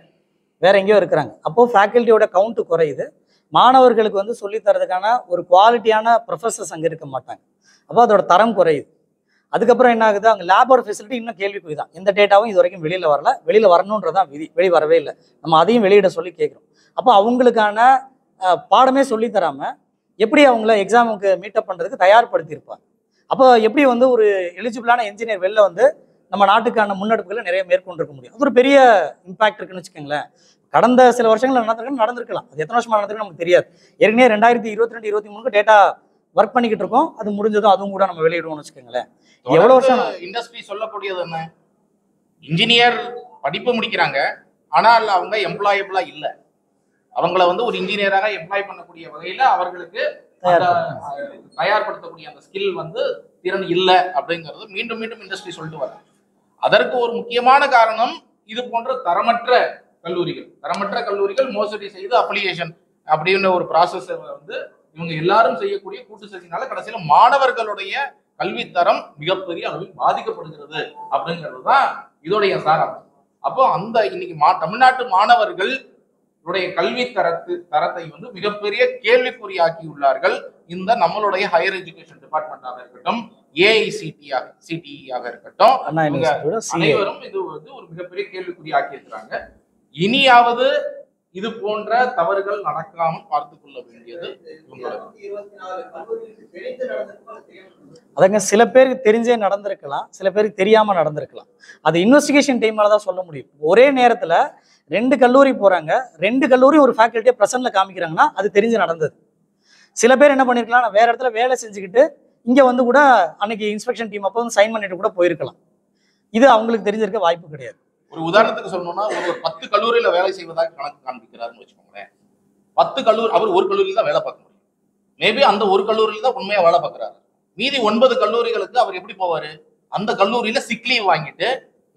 வேற எங்கேயோ இருக்கிறாங்க. அப்போ ஃபேக்கல்ட்டியோட கவுண்ட் குறையுது. மாணவர்களுக்கு வந்து சொல்லித்தரதுக்கான ஒரு குவாலிட்டியான ப்ரொஃபஸர்ஸ் அங்கே இருக்க மாட்டாங்க. அப்போ அதோட தரம் குறையுது. அதுக்கப்புறம் என்ன ஆகுது, அங்கே லேபோட ஃபெசிலிட்டி இன்னும் கேள்விக்குறி தான். எந்த டேட்டாவும் இது வரைக்கும் வெளியில் வரல, வெளியில் வரணுன்றதான் விதி, வெளியே வரவே இல்லை. நம்ம அதையும் வெளியிட சொல்லி கேட்குறோம். அப்போ அவங்களுக்கான பாடமே சொல்லித்தராமல் எப்படி அவங்கள எக்ஸாமுக்கு மீட்டப் பண்ணுறதுக்கு தயார்படுத்தியிருப்பாங்க. அப்போ எப்படி வந்து ஒரு எலிஜிபிளான என்ஜினியர் வெளில வந்து நம்ம நாட்டுக்கான முன்னெடுப்புகளை நிறைய மேற்கொண்டிருக்க முடியும். அது ஒரு பெரிய இம்பாக்ட் இருக்குன்னு வச்சுக்கோங்களேன். கடந்த சில வருஷங்கள் நடந்திருக்கலாம், அது எத்தனை வருஷமா நடந்திருக்கு நமக்கு தெரியாது. ஏற்கனவே 2022, 23 டேட்டா ஒர்க் பண்ணிக்கிட்டு இருக்கோம். அது முடிஞ்சதும் அதுவும் கூட நம்ம வெளியிடுவோம்னு வச்சுக்கோங்களேன். எவ்வளவு வருஷம் இண்டஸ்ட்ரி சொல்லக்கூடியது என்ன, இன்ஜினியர் படிப்பு முடிக்கிறாங்க, ஆனால் அவங்க எம்ப்ளாயபிளா இல்ல. அவங்கள வந்து ஒரு இன்ஜினியராக எம்ப்ளாய் பண்ணக்கூடிய வகையில அவர்களுக்கு தயார்படுத்தக்கூடிய அந்த ஸ்கில் வந்து திறன் இல்லை அப்படிங்கிறது மீண்டும் மீண்டும் இண்டஸ்ட்ரி சொல்லிட்டு வர. அதற்கு ஒரு முக்கியமான காரணம் இது போன்ற தரமற்ற கல்லூரிகள் மோசடி செய்து அப்ளிகேஷன் அப்படின்ற ஒரு ப்ராசஸ் வந்து இவங்க எல்லாரும் செய்யக்கூடிய கூட்டு சதினால கடைசியில மாணவர்களுடைய கல்வித்தரம் மிகப்பெரிய அளவில் பாதிக்கப்படுகிறது அப்படிங்கிறது தான் இதோடைய சாரம். அப்போ அந்த இன்னைக்கு தமிழ்நாட்டு மாணவர்கள் கல்வி தரத்தை வந்து மிகப்பெரிய கேள்விக்குறியாக்கி உள்ளார்கள். இந்த நம்மளுடைய ஹையர் எஜுகேஷன் டிபார்ட்மெண்டாக இருக்கட்டும், ஏஐசிடிஆக இருக்கட்டும், அனைவரும் இது வந்து ஒரு மிகப்பெரிய கேள்விக்குறியாக்கி இருக்கிறாங்க. இனியாவது இது போன்ற தவறுகள் நடக்காமல் பார்த்துக் கொள்ள வேண்டியது அதங்க. சில பேருக்கு தெரிஞ்சே நடந்திருக்கலாம், சில பேருக்கு தெரியாம நடந்திருக்கலாம். அது இன்வெஸ்டிகேஷன் டைம்ல தான் சொல்ல முடியும். ஒரே நேரத்துல 2 கல்லூரி போறாங்க, 2 கல்லூரி ஒரு ஃபேக்கல்ட்டியை பிரசன்ட்ல காமிக்கிறாங்கன்னா அது தெரிஞ்சு நடந்தது. சில பேர் என்ன பண்ணிருக்கலாம், வேற இடத்துல வேலை செஞ்சுக்கிட்டு இங்க வந்து கூட அன்னைக்கு இன்ஸ்பெக்ஷன் டீம் அப்போ வந்து சைன் பண்ணிட்டு கூட போயிருக்கலாம். இது அவங்களுக்கு தெரிஞ்சிருக்க வாய்ப்பு கிடையாது. ஒரு உதாரணத்துக்கு சொல்லணும்னா, ஒரு 10 கல்லூரியில வேலை செய்வதாக கணக்கு காண்பிக்கிறாருன்னு வச்சுக்கோங்களேன். 10 கல்லூரி, அவர் ஒரு கல்லூரியில் தான் வேலை பார்க்க முடியும். மேபி அந்த ஒரு கல்லூரியில் தான் உண்மையா வேலை பார்க்குறாரு. மீதி 9 கல்லூரிகளுக்கு அவர் எப்படி போவாரு? அந்த கல்லூரியில சிக் லீவ் வாங்கிட்டு,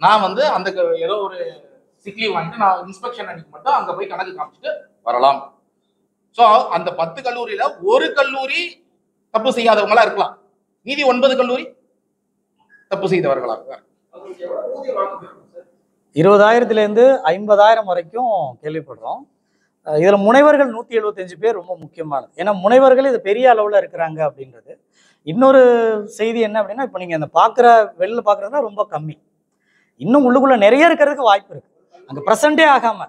நான் வந்து அந்த ஏதோ ஒரு சிக் லீவ் வாங்கிட்டு நான் இன்ஸ்பெக்ஷன் அன்னைக்கு மட்டும் அங்க போய் கணக்கு காமிச்சிட்டு வரலாம். ஸோ அந்த 10 கல்லூரியில ஒரு கல்லூரி தப்பு செய்யாதவங்களா இருக்கலாம், மீதி 9 கல்லூரி தப்பு செய்தவர்களா இருக்காங்க. 20,000 50,000 வரைக்கும் கேள்விப்படுறோம். இதுல முனைவர்கள் 175 பேர் ரொம்ப முக்கியமானது. ஏன்னா முனைவர்கள் இது பெரிய அளவுல இருக்கிறாங்க அப்படின்றது. இன்னொரு செய்தி என்ன அப்படின்னா, இப்போ நீங்க அந்த வெளில பாக்குறதுனா ரொம்ப கம்மி, இன்னும் உள்ளுக்குள்ள நிறைய இருக்கிறதுக்கு வாய்ப்பு இருக்கு. அங்க பிரசன்டே ஆகாம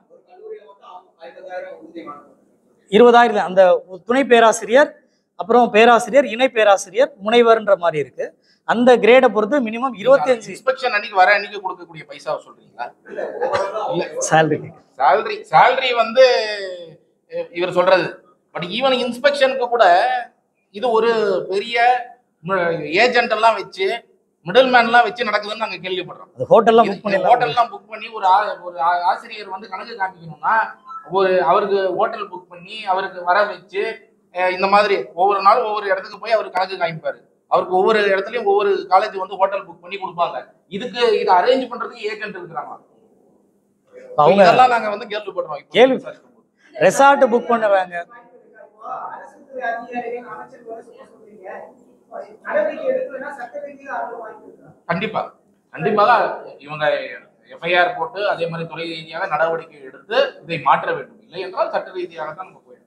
20,000 அந்த துணை பேராசிரியர், அப்புறம் பேராசிரியர், இணை பேராசிரியர், முனைவர்ன்ற மாதிரி இருக்கு. அந்த கிரேடை பொறுத்து மினிமம் 25 இன்ஸ்பெக்ஷன் அன்னைக்கு வர அன்னைக்கு கொடுக்கக்கூடிய பைசாவை சொல்றீங்களா? சேலரி வந்து இவர் சொல்றது. பட் ஈவன் இன்ஸ்பெக்ஷனுக்கு கூட இது ஒரு பெரிய ஏஜென்ட் எல்லாம் வச்சு, மிடில் மேன்லாம் வச்சு நடக்குதுன்னு நாங்க கேள்விப்படுறோம். ஹோட்டல்லாம் புக் பண்ணி ஒரு ஆசிரியர் வந்து கணக்கு காமிக்கணும்னா அவருக்கு ஹோட்டல் புக் பண்ணி அவருக்கு வர வச்சு இந்த மாதிரி ஒவ்வொரு நாளும் ஒவ்வொரு இடத்துக்கு போய் அவர் கணக்கு காமிப்பாரு. அவருக்கு ஒவ்வொரு இடத்துலயும் ஒவ்வொரு காலேஜ் வந்து ஹோட்டல் புக் பண்ணி கொடுப்பாங்க. இது அரேஞ்ச் பண்றதுக்கு ஏஜென்ட் இருக்கிறாங்க. அவங்க எல்லாம் நாங்க வந்து கேள்விப்படுறோம். ரெசார்ட் புக் பண்ணுவாங்க. கண்டிப்பாக இவங்க எஃப்ஐஆர் போட்டு அதே மாதிரி துறை ரீதியாக நடவடிக்கை எடுத்து இதை மாற்ற வேண்டும். இல்லை என்றால் சட்ட ரீதியாக தான் நம்ம போயிடும்.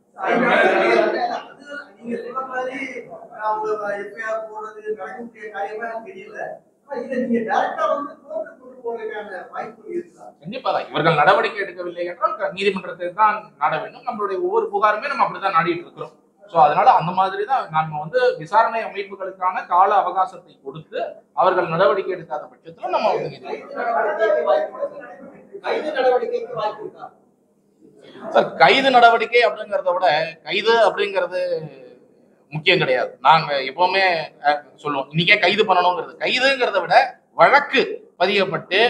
கண்டிப்பாக இவர்கள் நடவடிக்கை எடுக்கவில்லை என்றால் நீதிமன்றத்தை தான் நாட வேண்டும். நம்மளுடைய ஒவ்வொரு புகாருமே நம்ம அப்படிதான் நாடிட்டு இருக்கிறோம். ஸோ அதனால அந்த மாதிரி தான் நம்ம வந்து விசாரணை அமைப்புகளுக்கான கால அவகாசத்தை கொடுத்து அவர்கள் நடவடிக்கை எடுக்காத பட்சத்தில் நம்ம கைது நடவடிக்கை அப்படிங்கிறத விட கைது அப்படிங்கிறது முக்கியம் கிடையாது. நாங்க எப்பவுமே சொல்லுவோம், இன்னைக்கே கைது பண்ணணுங்கிறது. கைதுங்கிறத விட வழக்கு பதியப்பட்டு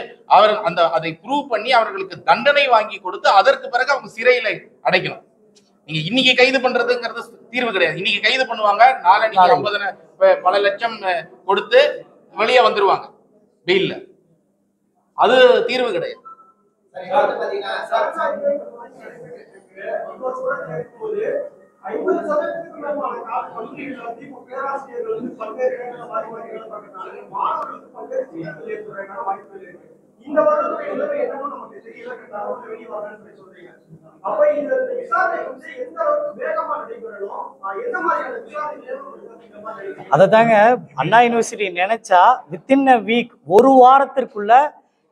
அதை ப்ரூவ் பண்ணி அவர்களுக்கு தண்டனை வாங்கி கொடுத்து அதற்கு பிறகு அவங்க சிறையில அடைக்கணும். நீங்க இன்னைக்கு கைது பண்றதுங்கிறது தீர்வு கிடையாது. இன்னைக்கு கைது பண்ணுவாங்க, நாளைக்கு 50 பல லட்சம் கொடுத்து வெளியே வந்துருவாங்க வெயில்ல. அது தீர்வு கிடையாது. இந்த வருடத்துல என்னன்னு நமக்கு தெரியல. அப்ப இந்த விசாரணை வந்து எந்த அளவுக்கு வேகமா நடைபெறணும், எந்த மாதிரியான விசாரணை அதைத்தாங்க அண்ணா யூனிவர்சிட்டி நினைச்சா வித்தின் அ வீக், ஒரு வாரத்திற்குள்ள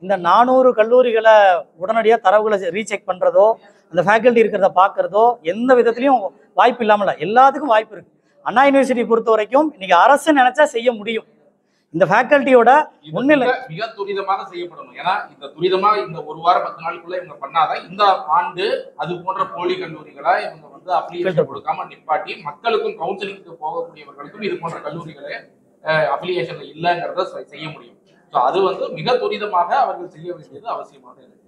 இந்த 400 கல்லூரிகளை உடனடியாக தரவுகளை ரீசெக் பண்றதோ, அந்த ஃபேக்கல்ட்டி இருக்கிறத பார்க்கறதோ எந்த விதத்துலையும் வாய்ப்பு இல்லாமல எல்லாத்துக்கும் வாய்ப்பு இருக்கு. அண்ணா யூனிவர்சிட்டி பொறுத்த வரைக்கும் இன்னைக்கு அரசு நினைச்சா செய்ய முடியும். இந்த ஃபேக்கல்ட்டியோட முன்னிலை மிக துரிதமாக செய்யப்படணும். ஏன்னா இந்த துரிதமாக இந்த ஒரு வாரம் 10 நாளுக்குள்ள இவங்க பண்ணாதான் இந்த ஆண்டு அது போன்ற போலி கல்லூரிகளை இவங்க வந்து அப்ளிகேஷன் கொடுக்காம நிப்பாட்டி மக்களுக்கும் கவுன்சிலிங்க்கு போகக்கூடியவர்களுக்கும் இது போன்ற கல்லூரிகளை அப்ளிகேஷன்ல இல்லைங்கிறத செய்ய முடியும். ஸோ அது வந்து மிக துரிதமாக அவர்கள் செய்ய வேண்டியது அவசியமாக இருக்கு.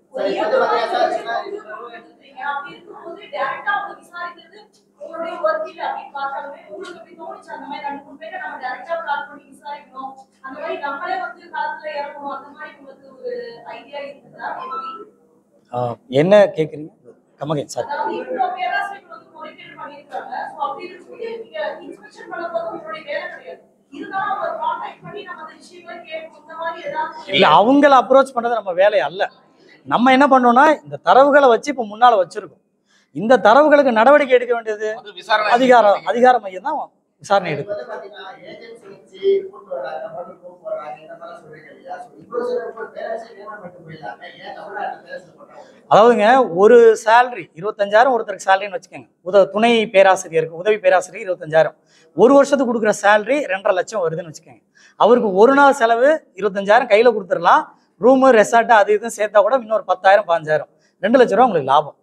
உங்களுடைய ஒர்க்கில் அப்படின்னு பார்த்தாலுமே உங்களுக்கு எப்படி தோணுச்சு அந்த மாதிரி 2-3 பேரை நம்ம டைரக்டா கால் பண்ணி விசாரிக்கணும், அந்த மாதிரி நம்மளே வந்து காலத்துல இறக்கணும், அந்த மாதிரி உங்களுக்கு ஒரு ஐடியா இருக்குதா? என்ன கேக்குறீங்க? கமகேன் சார். அதாவது இவ்வளவு பேராசிரியர்கள் வந்து முறைகேடு பண்ணியிருக்காங்க. ஸோ அப்படி இருக்கும்போது நீங்க இன்ஸ்பெக்ஷன் பண்ணும்போது உங்களுடைய வேலை கிடையாது. இதுதான் அவங்க கான்டாக்ட் பண்ணி நம்ம அந்த விஷயங்களை கேட்கணும். இந்த மாதிரி ஏதாவது இல்ல, அவங்கள அப்ரோச் பண்றது நம்ம வேலை அல்ல. நம்ம என்ன பண்ணோம்னா இந்த தரவுகளை வச்சு இப்ப முன்னால வச்சிருக்கோம். இந்த தரவுகளுக்கு நடவடிக்கை எடுக்க வேண்டியது அதிகார மையம் தான் விசாரணை எடுக்கும். அதாவதுங்க ஒரு சேலரி 25,000 ஒருத்தருக்கு சேலரின்னு வச்சுக்கோங்க. துணை பேராசிரியருக்கு உதவி பேராசிரியர் 25,000 ஒரு வருஷத்துக்கு கொடுக்குற சேலரி 2.5 லட்சம் வருதுன்னு வச்சுக்கோங்க. அவருக்கு ஒரு நாள் செலவு 25,000 கையில கொடுத்துடலாம். ரூமு ரெசார்ட் அது இதுன்னு சேர்த்தா கூட இன்னொரு 10,000 15,000 2 லட்ச ரூபா உங்களுக்கு லாபம்.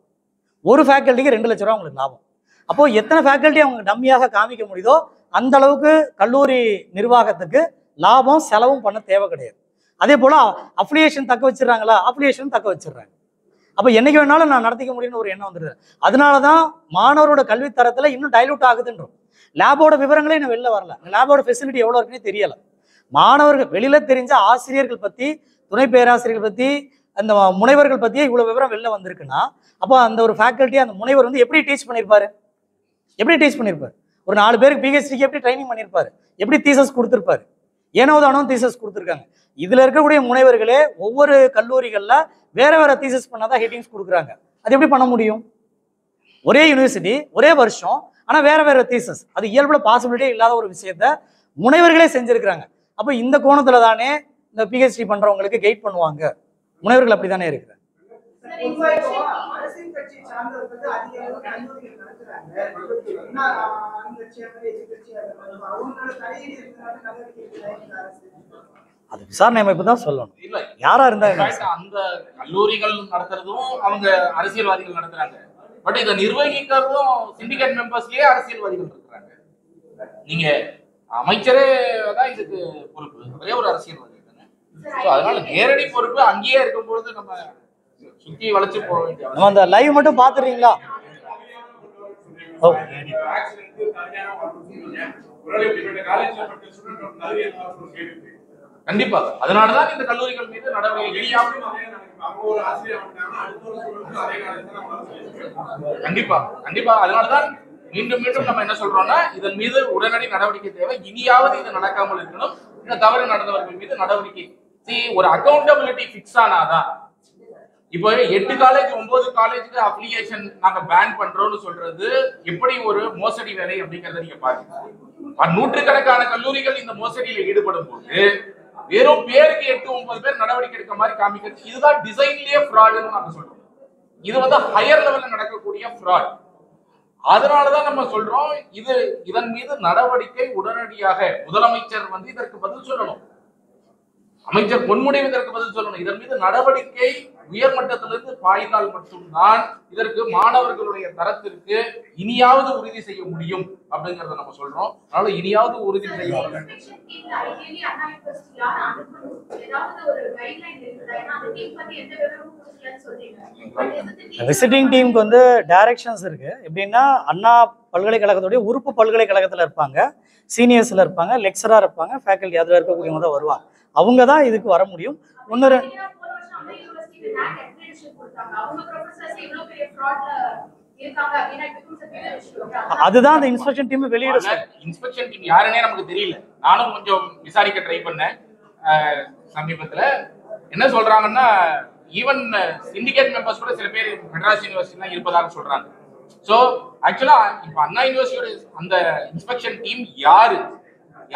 ஒரு ஃபேக்கல்ட்டிக்கு 2 லட்ச ரூபா உங்களுக்கு லாபம். அப்போ எத்தனை ஃபேக்கல்ட்டி அவங்க டம்மியாக காமிக்க முடியுதோ அந்த அளவுக்கு கல்லூரி நிர்வாகத்துக்கு லாபம் செலவும் பண்ண தேவை கிடையாது. அதே போல அப்ளிகேஷன் தக்க வச்சிடறாங்களா, அப்ளிகேஷன் தக்க வச்சிடுறாங்க. அப்போ என்னைக்கு வேணாலும் நான் நடத்திக்க முடியும்னு ஒரு எண்ணம் வந்துடுது. அதனாலதான் மாணவரோட கல்வித்தரத்துல இன்னும் டைலூட் ஆகுதுன்றோம். லேபோட விவரங்களே இன்னும் வெளில வரல. லேபோட ஃபெசிலிட்டி எவ்வளோ இருக்குன்னு தெரியல. மாணவர்கள் வெளியில தெரிஞ்ச ஆசிரியர்கள் பத்தி, துணை பேராசிரியர்கள் பத்தி, அந்த முனைவர்கள் பத்தியே இவ்வளவு விவரம் வெளில வந்திருக்குன்னா அப்போ அந்த ஒரு ஃபேக்கல்ட்டி அந்த முனைவர் வந்து எப்படி டீச் பண்ணியிருப்பாரு? ஒரு 4 பேருக்கு பிஹெச்டிக்கு எப்படி ட்ரைனிங் பண்ணியிருப்பாரு? எப்படி தீசஸ் கொடுத்துருப்பாரு? ஏனோ தானோ தீசஸ் கொடுத்துருக்காங்க. இதுல இருக்கக்கூடிய முனைவர்களே ஒவ்வொரு கல்லூரிகள்ல வேற வேற தீசஸ் பண்ணாதான் ஹெட்டிங்ஸ் கொடுக்குறாங்க. அது எப்படி பண்ண முடியும்? ஒரே யூனிவர்சிட்டி ஒரே வருஷம் ஆனா வேற வேற தீசஸ், அது இயல்புல பாசிபிலிட்டியே இல்லாத ஒரு விஷயத்த முனைவர்களே செஞ்சிருக்கிறாங்க. அப்போ இந்த கோணத்துல தானே இந்த பிஹெச்டி பண்றவங்களுக்கு கைட் பண்ணுவாங்க. முனைவர்கள் அப்படித்தானே இருக்கிறாங்க. அரசியல் கட்சி சார்ந்தவர்கள் அதிக அளவு கல்லூரிகள் நடத்துறாங்க. அது விசாரணை அமைப்பு தான் சொல்லணும். இல்ல யாரா இருந்தா அந்த கல்லூரிகள் நடத்துறதும் அவங்க அரசியல்வாதிகள் நடத்துறாங்க. பட் இதை நிர்வகிக்கிறதும் சிண்டிகேட் மெம்பர்ஸ்லயே அரசியல்வாதிகள் இருக்கிறாங்க. நீங்க அமைச்சரே தான் இதுக்கு பொறுப்பு, ஒரே ஒரு அரசியல்வாதி தானே. அதனால நேரடி பொறுப்பு அங்கேயே இருக்கும் பொழுது நம்ம சுத்தி வளைச்சு போக வேண்டிய நம்ம அந்த லைவ் மட்டும் பாத்துறீங்களா? கண்டிப்பாக. அதனாலதான் இந்த கல்லூரிகள் மீது நடவடிக்கை கண்டிப்பா. அதனாலதான் மீண்டும் மீண்டும் நம்ம என்ன சொல்றோம்னா இதன் மீது உடனடி நடவடிக்கை தேவை. இனியாவது இது நடக்காமல் இருக்கணும். இந்த தவறு நடந்தவர்கள் மீது நடவடிக்கை. ஒரு அக்கௌண்டபிலிட்டி பிக்ஸ் ஆனாதான். இப்போ 8 காலேஜ் 9 காலேஜுக்கு அப்ளிகேஷன் நாங்க பேன் பண்றோம்னு சொல்றது எப்படி ஒரு மோசடி வேலை அப்படிங்கறத நீங்க பாருங்க. நூற்றுக்கணக்கான கல்லூரிகள் இந்த மோசடியில ஈடுபடும் போது வெறும் பேருக்கு 8-9 பேர் நடவடிக்கை எடுக்க மாதிரி காமிக்கிறது, இதுதான் டிசைன்லயே ஃப்ராடுன்னு நாங்க சொல்றோம். இது வந்து ஹையர் லெவல்ல நடக்கக்கூடிய ஃப்ராட். அதனாலதான் நம்ம சொல்றோம் இதன் மீது நடவடிக்கை உடனடியாக முதலமைச்சர் வந்து இதற்கு பதில் சொல்லணும். அமைச்சர் பொன்முடிவு இதற்கு பதில் சொல்லணும். இதன் மீது நடவடிக்கை உயர்மட்டத்திலிருந்து பாய்ந்தால் மட்டும்தான் இதற்கு மாணவர்களுடைய தரத்திற்கு இனியாவது உறுதி செய்ய முடியும் அப்படிங்கறத நம்ம சொல்றோம். அதனால இனியாவது உறுதி செய்ய முடியும். விசிட்டிங் டீமுக்கு வந்து டைரக்ஷன்ஸ் இருக்கு. எப்படின்னா அண்ணா பல்கலைக்கழகத்துடைய உறுப்பு பல்கலைக்கழகத்தில் இருப்பாங்க, சீனியர்ஸில் இருப்பாங்க, லெக்சராக இருப்பாங்க, ஃபேக்கல்ட்டி அதில் இருக்கக்கூடியவங்க தான் வருவாங்க. அவங்க தான் இதுக்கு வர முடியும். இன்னொரு அதுதான் அந்த இன்ஸ்பெக்ஷன் டீம் வெளியிட. இன்ஸ்பெக்ஷன் டீம் யாருன்னே நமக்கு தெரியல. நானும் கொஞ்சம் விசாரிக்க ட்ரை பண்ணேன் சமீபத்துல. என்ன சொல்றாங்கன்னா ஈவன் சிண்டிகேட் மெம்பர்ஸ் கூட சில பேர் மெட்ராஸ் யூனிவர்சிட்டிலாம் இருப்பதாக சொல்றாங்க. ஸோ ஆக்சுவலா இப்போ அண்ணா யூனிவர்சிட்டியோட அந்த இன்ஸ்பெக்ஷன் டீம்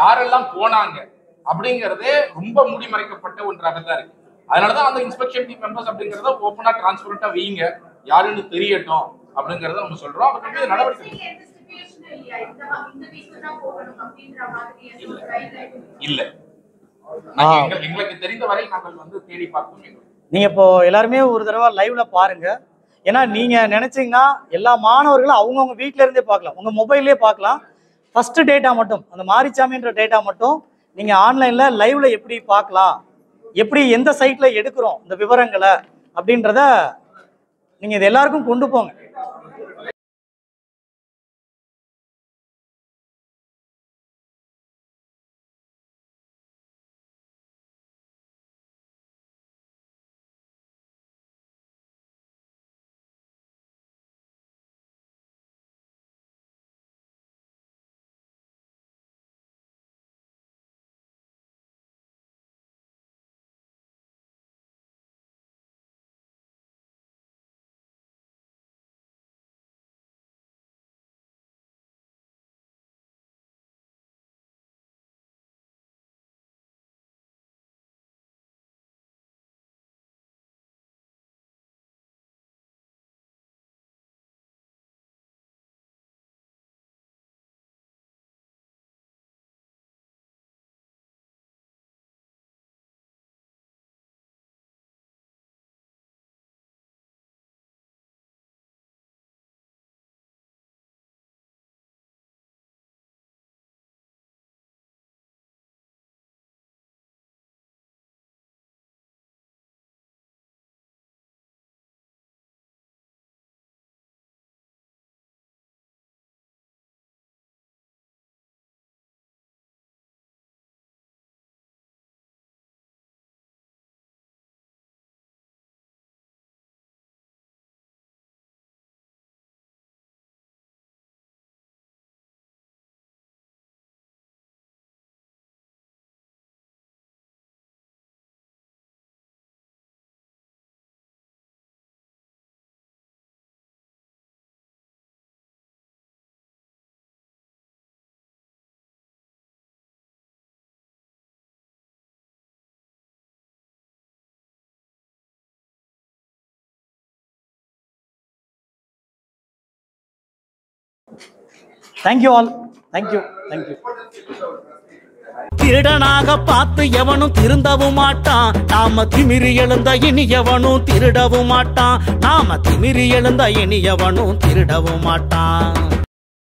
யாரெல்லாம் போனாங்க அப்படிங்கறதே ரொம்ப மூடிமறைக்கப்பட்ட ஒன்றாக தான் இருக்கு. அதனாலதான் அந்த இன்ஸ்பெக்ஷன் டீம் மெம்பர்ஸ் அப்படிங்கறத ஓப்பனா டிரான்ஸ்பரண்டா வைங்க, யாருன்னு தெரியட்டும் அப்படிங்கறத நம்ம சொல்றோம். அதுக்கு நடவடிக்கை இல்ல. எங்களுக்கு தெரிந்த வரை நாங்கள் வந்து தேடி பார்ப்போம். நீங்க இப்போ எல்லாருமே ஒரு தடவை லைவ்ல பாருங்க. ஏன்னா நீங்க நினைச்சீங்கன்னா எல்லா மாணவர்களும் அவங்கவுங்க வீட்டில இருந்தே பார்க்கலாம், உங்க மொபைல்லே பார்க்கலாம். ஃபர்ஸ்ட் டேட்டா மட்டும், அந்த மாரிச்சாமின்ற டேட்டா மட்டும் நீங்க ஆன்லைன்ல லைவ்ல எப்படி பார்க்கலாம், எப்படி எந்த சைட்ல எடுக்கிறோம் இந்த விவரங்களை அப்படின்றத நீங்க இது எல்லாருக்கும் கொண்டு போங்க. Thank you all. தேங்க்யூ. திருடனாக பார்த்து எவனும் திருந்தவும் மாட்டான். நாம திமிரி எழுந்த இனி எவனும் திருடவும் மாட்டான். நாம திமிரி எழுந்த இனி எவனும் திருடவும் மாட்டான்.